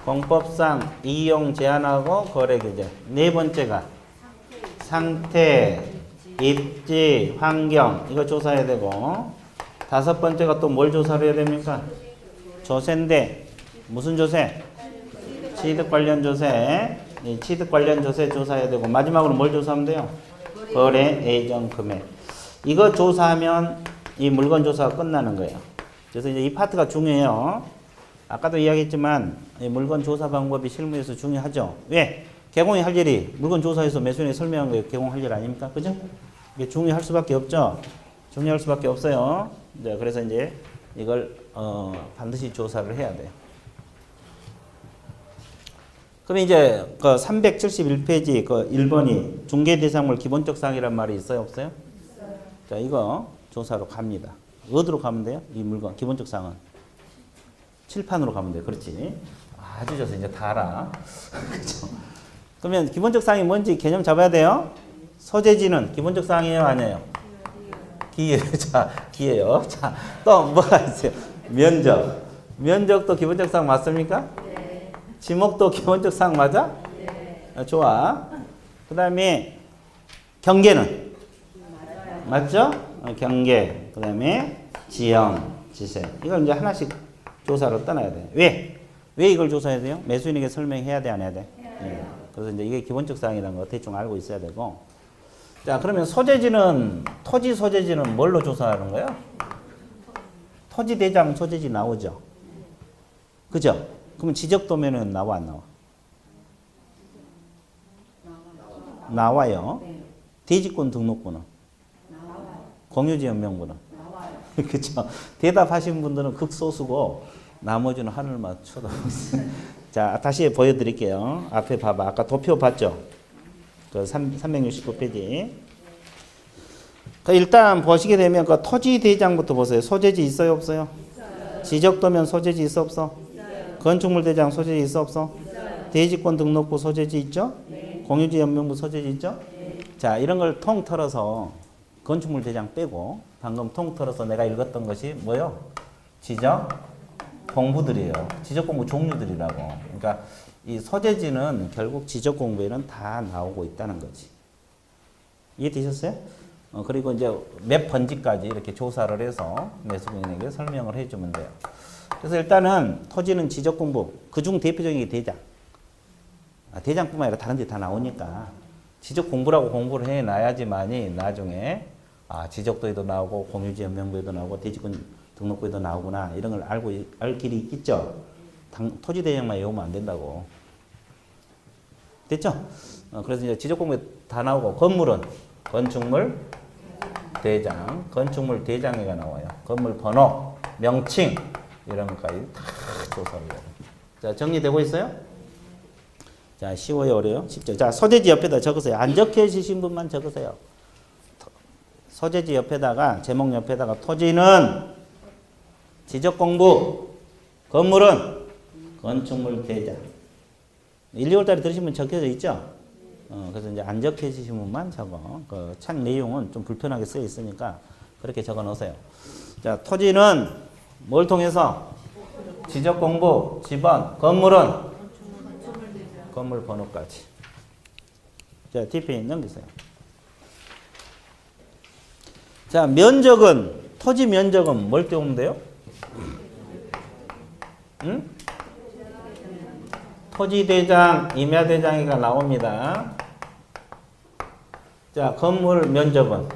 공법상 이용 제한하고 거래 규제. 네 번째가 상태, 입지, 환경 이거 조사해야 되고 다섯 번째가 또 뭘 조사를 해야 됩니까? 조세인데 무슨 조세? 취득 관련 조세. 이 취득 관련 조세 조사해야 되고 마지막으로 뭘 조사하면 돼요? 거래 예정 금액. 이거 조사하면 이 물건 조사가 끝나는 거예요. 그래서 이제 이 파트가 중요해요. 아까도 이야기했지만 이 물건 조사 방법이 실무에서 중요하죠. 왜? 개공이 할 일이 물건 조사해서 매수인에게 설명한 게 개공할 일 아닙니까? 그죠? 이게 중요할 수밖에 없죠. 중요할 수밖에 없어요. 네, 그래서 이제 이걸 반드시 조사를 해야 돼요. 그럼 이제 그 371페이지 그 1번이 중개대상물 기본적 사항이란 말이 있어요, 없어요? 있어요. 자, 이거 조사로 갑니다. 어디로 가면 돼요? 이 물건 기본적 사항은 칠판으로 가면 돼요. 그렇지? 아주 좋아서 이제 다 알아. 그렇죠? 그러면 기본적 사항이 뭔지 개념 잡아야 돼요. 소재지는 기본적 사항이에요, 아니에요? 기예요. 자, 기예요. 자, 또 뭐가 있어요? 면적. 면적도 기본적 사항 맞습니까? 네. 지목도 기본적 사항 맞아? 네. 좋아. 그 다음에 경계는? 맞아요. 맞죠? 경계. 그 다음에 지형, 지세. 이걸 이제 하나씩 조사로 떠나야 돼요. 왜? 왜 이걸 조사해야 돼요? 매수인에게 설명해야 돼, 안 해야 돼? 네. 그래서 이제 이게 기본적 사항이라는 거 대충 알고 있어야 되고. 자, 그러면 소재지는, 토지 소재지는 뭘로 조사하는 거예요? 토지 대장 소재지 나오죠? 그죠? 그러면 지적도면은 나와, 안 나와? 나와요. 대지권 등록부는? 공유지연명부는? 그쵸? 대답하신 분들은 극소수고, 나머지는 하늘만 쳐다보고 있어요. 자, 다시 보여드릴게요. 앞에 봐봐. 아까 도표 봤죠? 그 369페이지. 일단 보시게 되면 그 토지 대장부터 보세요. 소재지 있어요, 없어요? 있어요. 지적도면 소재지 있어, 없어? 있어요. 건축물 대장 소재지 있어, 없어? 있어요. 대지권 등록부 소재지 있죠? 네. 공유지 연명부 소재지 있죠? 네. 자, 이런 걸 통틀어서 건축물 대장 빼고 방금 통틀어서 내가 읽었던 것이 뭐요? 지적 공부들이에요. 지적 공부 종류들이라고. 그러니까 이 소재지는 결국 지적 공부에는 다 나오고 있다는 거지. 이해되셨어요? 그리고 이제 몇 번지까지 이렇게 조사를 해서 매수인에게 설명을 해주면 돼요. 그래서 일단은 토지는 지적 공부, 그중 대표적인 게 대장. 대장뿐만 아니라 다른 데 다 나오니까 지적 공부라고 공부를 해놔야지만이 나중에 아, 지적도에도 나오고 공유지역 명부에도 나오고 대지권 등록부에도 나오구나 이런 걸 알 길이 있겠죠. 토지대장만 외우면 안 된다고. 됐죠? 그래서 이제 지적공부에 다 나오고 건물은 건축물 대장, 건축물 대장에가 나와요. 건물 번호, 명칭 이런 것까지 다 조사를 해요. 자, 정리되고 있어요? 자, 쉬워요, 어려요? 쉽죠? 자, 소재지 옆에다 적으세요. 안 적혀지신 분만 적으세요. 소재지 옆에다가, 제목 옆에다가 토지는 지적공부, 건물은 건축물 대장. 1, 2월달에 들으시면 적혀져 있죠? 그래서 이제 안 적혀지신 분만 적어. 그 책 내용은 좀 불편하게 쓰여 있으니까 그렇게 적어 놓으세요. 자, 토지는 뭘 통해서? 지적공부, 지번, 건물은 건물 번호까지. 자, 뒤에 넘기세요. 자, 면적은, 토지 면적은 뭘 떼우면 돼요? 응? 토지대장, 임야대장이가 나옵니다. 자, 건물 면적은?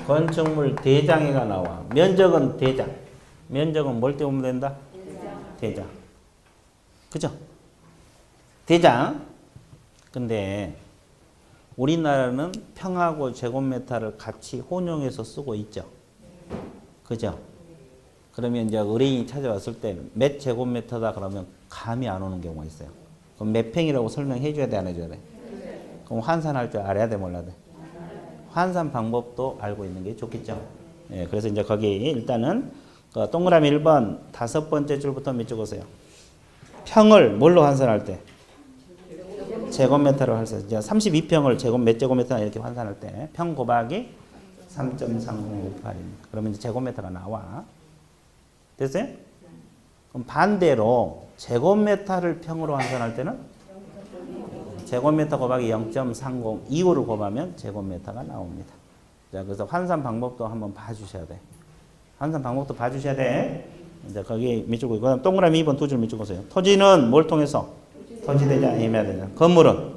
건축물 대장이가 나와. 면적은 대장. 면적은 뭘 떼우면 된다? 대장. 그죠? 대장. 근데 우리나라는 평하고 제곱미터를 같이 혼용해서 쓰고 있죠. 그죠? 그러면 이제 의뢰인이 찾아왔을 때 몇 제곱미터다 그러면 감이 안 오는 경우가 있어요. 그럼 몇 평이라고 설명해 줘야 돼, 안 해줘야 돼? 그럼 환산할 줄 알아야 돼, 몰라야 돼? 환산 방법도 알고 있는 게 좋겠죠. 예, 그래서 이제 거기 일단은 그 동그라미 1번 5번째 줄부터 밑 적으세요. 평을 뭘로 환산할 때? 제곱미터로 환산. 이제 32평을 몇 제곱미터나 이렇게 환산할 때 평 곱하기 3.3058입니다. 그러면 이제 제곱미터가 나와. 됐어요? 그럼 반대로 제곱미터를 평으로 환산할 때는 제곱미터 곱하기 0.3025를 곱하면 제곱미터가 나옵니다. 자, 그래서 환산 방법도 한번 봐주셔야 돼. 환산 방법도 봐주셔야 돼. 이제 거기 밑줄고 그다음 동그라미 2번 두 줄 밑줄고세요. 토지는 뭘 통해서? 토지대장, 임야대장. 건물은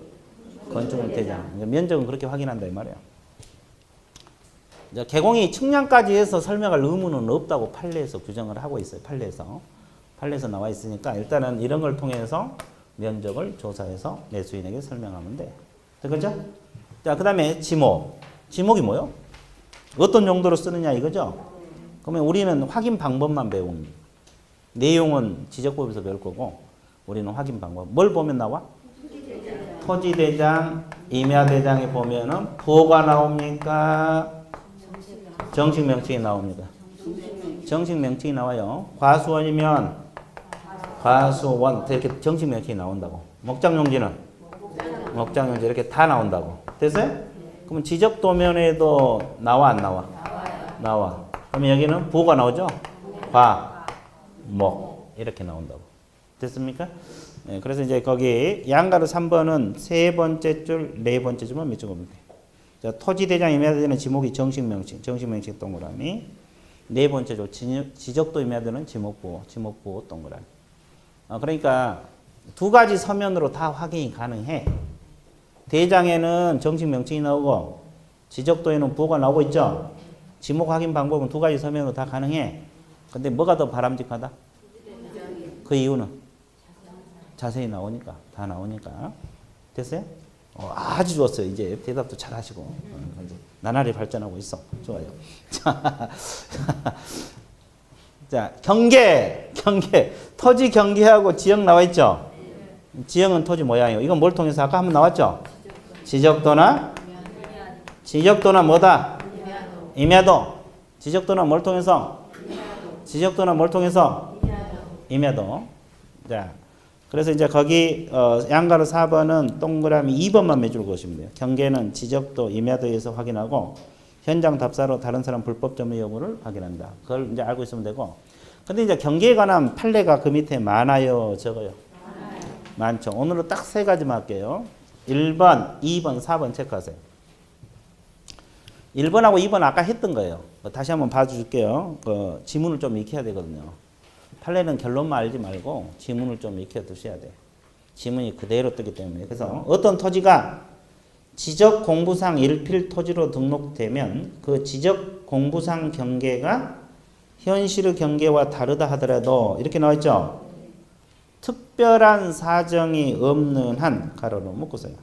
건축물 대장. 면적은 그렇게 확인한다 이 말이야. 이제 개공이 측량까지 해서 설명할 의무는 없다고 판례에서 규정을 하고 있어요. 판례에서 나와 있으니까 일단은 이런 걸 통해서 면적을 조사해서 매수인에게 설명하면 돼. 그죠? 자, 그 다음에 지목. 지목이 뭐요? 어떤 용도로 쓰느냐 이거죠? 그러면 우리는 확인 방법만 배웁니다. 내용은 지적법에서 배울 거고 우리는 확인 방법. 뭘 보면 나와? 토지대장, 임야대장에 보면은 부호가 나옵니까? 정식 명칭이 나옵니다. 정식 명칭이 나와요. 과수원이면 과수원 이렇게 정식 명칭이 나온다고. 목장용지는 목장용지 이렇게 다 나온다고. 됐어요? 그러면 지적도면에도 나와 안 나와? 나와. 그러면 여기는 부호가 나오죠? 과, 목 이렇게 나온다고. 됐습니까? 네, 그래서 이제 거기 양가로 3번은 세 번째 줄, 네 번째 줄만 몇 줄 보면 돼. 자, 토지대장 임야대장은 지목이 정식명칭 동그라미. 네 번째 줄 지적도 임야대는 지목부호 동그라미. 그러니까 두 가지 서면으로 다 확인이 가능해. 대장에는 정식명칭이 나오고 지적도에는 부호가 나오고 있죠. 지목 확인 방법은 두 가지 서면으로 다 가능해. 근데 뭐가 더 바람직하다? 그 이유는 자세히 나오니까, 다 나오니까. 됐어요? 아주 좋았어요. 이제 대답도 잘 하시고. 나날이 발전하고 있어. 좋아요. 자, 경계. 토지 경계하고 지역 나와 있죠? 지역은 토지 모양이에요. 이건 뭘 통해서 아까 한번 나왔죠? 지적도나 뭐다? 임야도. 지적도나 뭘 통해서? 지적도나 뭘 통해서? 임야도. 자, 그래서 이제 거기 양가로 4번은 동그라미 2번만 매줄 것이면 돼요. 경계는 지적도, 임야도에서 확인하고 현장 답사로 다른 사람 불법 점유 여부를 확인한다. 그걸 이제 알고 있으면 되고. 근데 이제 경계에 관한 판례가 그 밑에 많아요, 적어요? 많죠. 오늘은 딱 세 가지만 할게요. 1번, 2번, 4번 체크하세요. 1번하고 2번 아까 했던 거예요. 다시 한번 봐줄게요. 지문을 좀 익혀야 되거든요. 판례는 결론만 알지 말고 지문을 좀 익혀 두셔야 돼. 지문이 그대로 뜨기 때문에. 그래서 어떤 토지가 지적 공부상 일필 토지로 등록되면 그 지적 공부상 경계가 현실의 경계와 다르다 하더라도 이렇게 나와 있죠. 특별한 사정이 없는 한 가로로 묶으세요.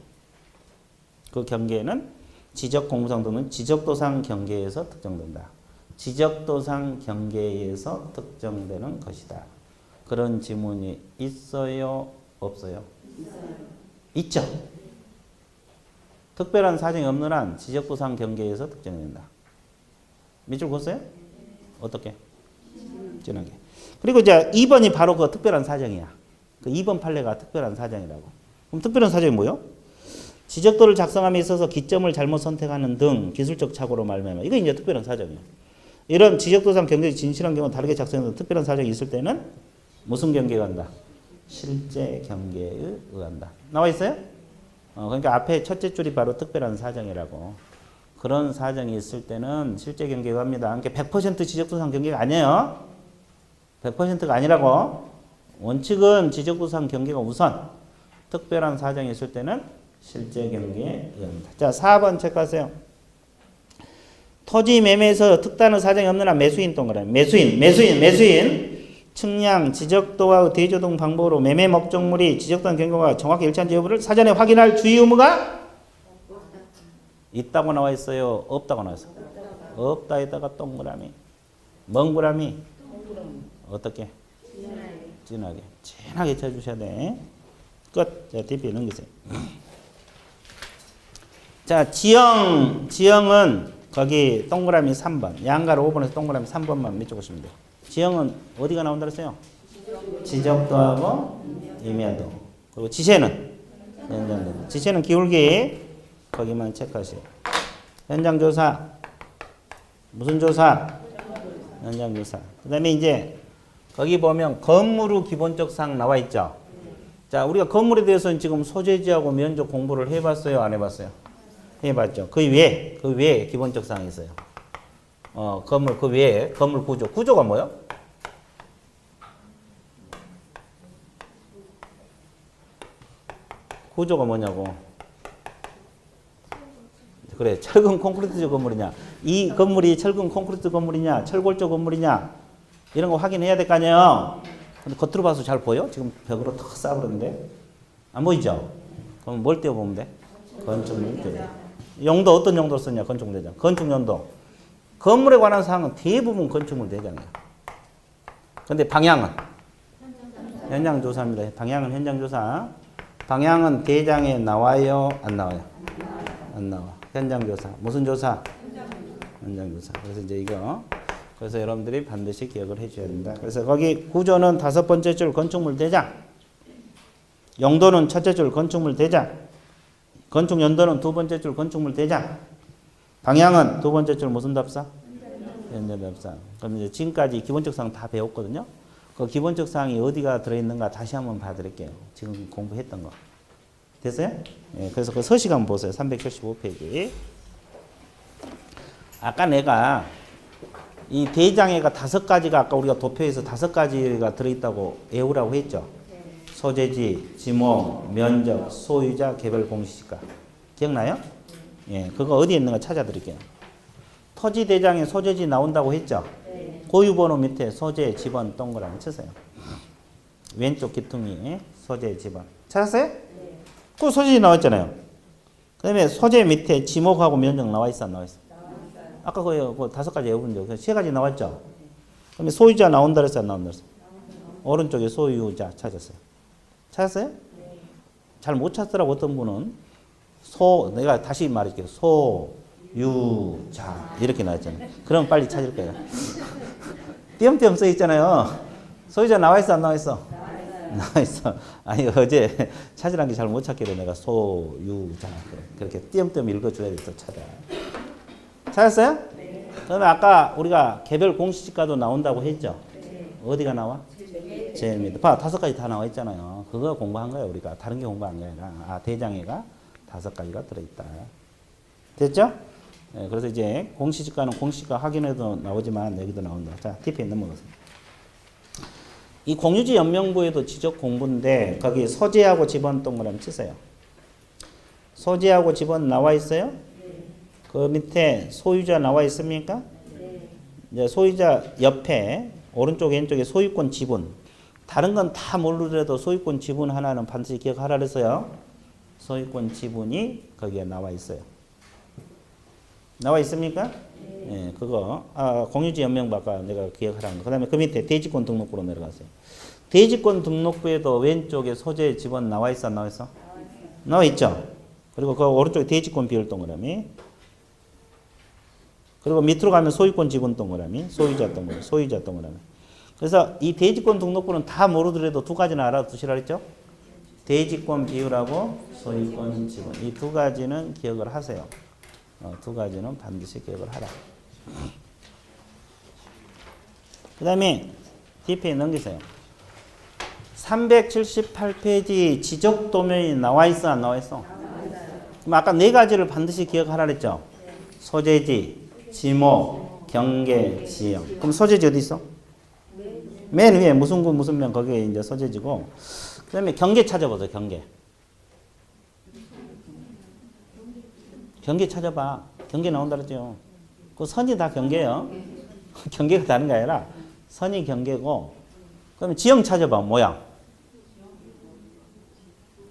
그 경계는 지적 공부상 또는 지적도상 경계에서 특정된다. 지적도상 경계에서 특정되는 것이다. 그런 지문이 있어요? 없어요? 있죠. 특별한 사정이 없는 한 지적도상 경계에서 특정된다. 밑줄 그었어요? 어떻게? 진하게. 그리고 이제 2번이 바로 그 특별한 사정이야. 그 2번 판례가 특별한 사정이라고. 그럼 특별한 사정이 뭐요? 지적도를 작성함에 있어서 기점을 잘못 선택하는 등 기술적 착오로 말미암아. 이거 이제 특별한 사정이에요. 이런 지적도상 경계의 진실한 경우 다르게 작성해서 특별한 사정이 있을 때는 무슨 경계에 간다? 실제 경계에 의한다. 나와 있어요? 그러니까 앞에 첫째 줄이 바로 특별한 사정이라고. 그런 사정이 있을 때는 실제 경계에 갑니다. 그러니까 100% 지적도상 경계가 아니에요. 100%가 아니라고. 원칙은 지적도상 경계가 우선. 특별한 사정이 있을 때는 실제 경계에 의합니다. 자, 4번 체크하세요. 토지 매매에서 특단의 사정이 없는 한 매수인 동그라미. 매수인. 측량, 지적도와 대조 등 방법으로 매매 목적물이 지적된 경계와 정확히 일치한지 여부를 사전에 확인할 주의 의무가 있다고 나와 있어요? 없다고 나와 있어요? 없다에다가 동그라미. 멍구라미. 어떻게? 진하게 쳐주셔야 돼. 끝. 자, DP 넘기세요. 자, 지형은 거기 동그라미 3번. 양가로 5번에서 동그라미 3번만 밑줄 보시면 돼요. 지형은 어디가 나온다 그랬어요? 지적도하고 임야도. 그리고 지세는? 현장조사. 지세는 기울기. 거기만 체크하세요. 현장조사. 무슨 조사? 현장조사. 그 다음에 이제 거기 보면 건물의 기본적 사항 나와 있죠? 자, 우리가 건물에 대해서는 지금 소재지하고 면적 공부를 해봤어요? 안 해봤어요? 해봤죠. 그 위에 기본적 사항이 있어요. 건물 그 위에 건물 구조. 구조가 뭐요? 구조가 뭐냐고. 그래, 철근 콘크리트 건물이냐. 이 건물이 철근 콘크리트 건물이냐, 철골조 건물이냐. 이런 거 확인해야 될 거 아니에요. 근데 겉으로 봐서 잘 보여? 지금 벽으로 탁 쌓아버렸는데. 안 보이죠? 그럼 뭘 떼어보면 돼? 건축물 떼어. 용도 어떤 용도로 쓰냐? 건축물 대장. 건축 용도. 건물에 관한 사항은 대부분 건축물 대장이에요. 근데 방향은? 현장 조사입니다. 방향은 현장 조사. 방향은 대장에 나와요? 안 나와요? 안 나와. 현장 조사. 무슨 조사? 현장 조사. 그래서 이제 이거. 그래서 여러분들이 반드시 기억을 해줘야 된다. 그래서 거기 구조는 5번째 줄 건축물 대장. 용도는 첫째 줄 건축물 대장. 건축 연도는 2번째 줄 건축물 대장. 방향은 2번째 줄 무슨 답사? 현장 답사. 그럼 이제 지금까지 기본적 사항 다 배웠거든요. 그 기본적 사항이 어디가 들어있는가 다시 한번 봐드릴게요. 지금 공부했던 거. 됐어요? 예, 그래서 그 서식 한번 보세요. 375페이지. 아까 내가 이 대장애가 5가지가 아까 우리가 도표에서 5가지가 들어있다고 외우라고 했죠. 소재지, 지목, 면적, 소유자, 개별 공시지가. 기억나요? 예, 그거 어디에 있는가 찾아드릴게요. 토지 대장에 소재지 나온다고 했죠. 고유번호 밑에 소재, 지번 동그라미 치세요. 왼쪽 기퉁이 소재, 지번. 찾았어요? 그 소재지 나왔잖아요. 그 다음에 소재 밑에 지목하고 면적 나와 있어, 안 나와 있어? 아까 그 5가지 외우는데 그 3가지 나왔죠? 그러면 소유자 나온다 그랬어, 안 나온다 그랬어? 오른쪽에 소유자 찾았어요. 찾았어요? 잘 못 찾더라고. 어떤 분은 내가 다시 말할게요. 소유자 이렇게 나왔잖아요. 그럼 빨리 찾을 거예요. 띄엄띄엄 써 있잖아요. 소유자 나와 있어, 안 나와 있어? 나와 있어. 아니 어제 찾으란 게 잘 못 찾기로 내가 소유자 그렇게 띄엄띄엄 읽어줘야 돼. 또 찾아. 찾았어요? 네. 그러면 아까 우리가 개별 공시지가도 나온다고 했죠? 네. 어디가 나와? 제일 밑에. 봐, 5가지 다 나와 있잖아요. 그거 공부한 거예요, 우리가. 다른 게 공부한 게 아니라. 아, 대장애가 5가지가 들어있다. 됐죠? 네, 그래서 이제 공시지가는 공시지가 확인해도 나오지만 여기도 나온다. 자, TP에 넘어가세요. 이 공유지 연명부에도 지적 공부인데 거기 소재하고 지번 동그라미 치세요. 소재하고 집은 나와 있어요? 그 밑에 소유자 나와 있습니까? 이제 소유자 옆에 오른쪽 왼쪽에 소유권 지분. 다른 건 다 모르더라도 소유권 지분 하나는 반드시 기억하라 그랬어요. 소유권 지분이 거기에 나와 있어요. 나와 있습니까? 예, 그거 공유지 연명부 아까 내가 기억하라는 거. 그다음에 그 밑에 대지권 등록부로 내려갔어요. 대지권 등록부에도 왼쪽에 소재 지분 나와 있어, 안 나와 있어? 나와 있죠. 그리고 그 오른쪽에 대지권 비율 동그라미. 그리고 밑으로 가면 소유권 지분 동그라미, 소유자 동그라미, 소유자 동그라미. 그래서 이 대지권 등록부는 다 모르더라도 두 가지는 알아두시라 했죠? 대지권 비율하고 소유권 지분. 이 두 가지는 기억을 하세요. 두 가지는 반드시 기억을 하라. 그 다음에 뒤에 넘기세요. 378페이지 지적도면이 나와 있어, 안 나와 있어? 그럼 아까 네 가지를 반드시 기억하라 그랬죠? 소재지, 지목, 경계, 지형. 그럼 소재지 어디 있어? 맨 위에 무슨 군 무슨 면 거기에 이제 소재지고. 그 다음에 경계 찾아보세요. 경계. 경계 찾아봐. 경계 나온다 그랬죠. 그 선이 다 경계예요. 경계가 다른 게 아니라 선이 경계고. 그러면 지형 찾아봐. 모양.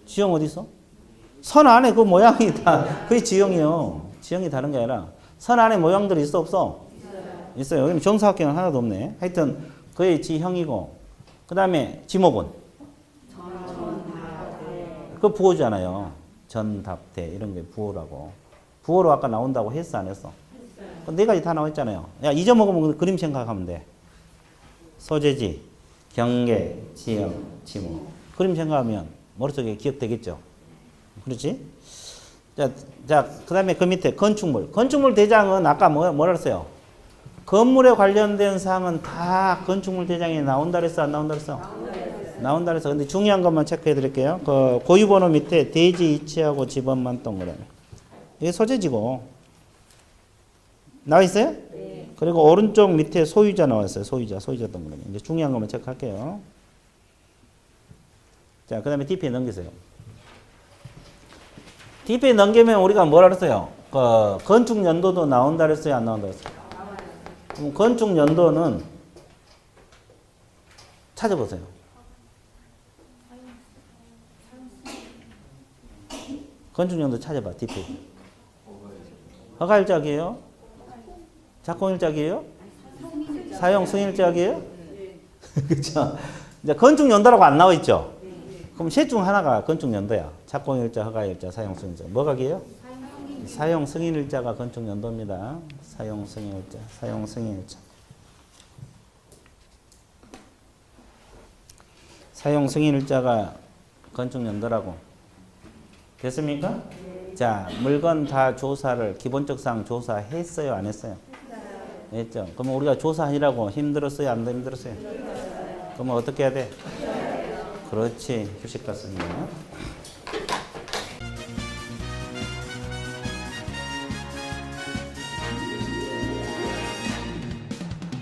지형 어디 있어? 선 안에 그 모양이 다 그게 지형이요. 지형이 다른 게 아니라 선 안에 모양들이 있어 없어? 있어요. 여기는 정사각형은 하나도 없네. 하여튼 그의 지형이고. 그 다음에 지목은? 그 부호잖아요. 전답대 이런 게 부호라고. 부호로 아까 나온다고 했어 안 했어? 네 가지 다 나와 있잖아요. 야 잊어먹으면 그림 생각하면 돼. 소재지, 경계, 지형, 지목. 그림 생각하면 머릿속에 기억되겠죠. 그렇지? 자, 그 다음에 그 밑에 건축물. 건축물 대장은 아까 뭐라 그랬어요? 건물에 관련된 사항은 다 건축물 대장에 나온다 그랬어? 안 나온다 그랬어? 나온다 그랬어. 근데 중요한 것만 체크해 드릴게요. 그 고유번호 밑에 대지 이치하고 지번만 동그라미. 이게 소재지고. 나와 있어요? 네. 그리고 오른쪽 밑에 소유자 나와 있어요. 소유자 동그라미. 이제 중요한 것만 체크할게요. 자, 그 다음에 DP에 넘기세요. DP에 넘기면 우리가 뭐라 그랬어요? 그 건축 연도도 나온다 그랬어요? 안 나온다 그랬어요? 그럼 건축 연도는 찾아보세요. 건축 연도 찾아봐. DP. 허가일작이에요? 작공일작이에요? 사용 승인일작이에요? 그렇죠. 이제 건축 연도라고 안 나와 있죠. 그럼 셋 중 하나가 건축 연도야. 작공일자, 허가일자, 사용 승인일자. 뭐가 기예요? 사용 승인일자가 건축 연도입니다. 사용 승인일자, 사용 승인일자. 사용 승인일자가 건축 연도라고. 됐습니까? 자, 물건 다 조사를 기본적 사항 조사했어요, 안 했어요? 했죠. 그러면 우리가 조사하느라고 힘들었어요, 안 힘들었어요? 그러면 어떻게 해야 돼? 그렇지, 휴식 갔습니다.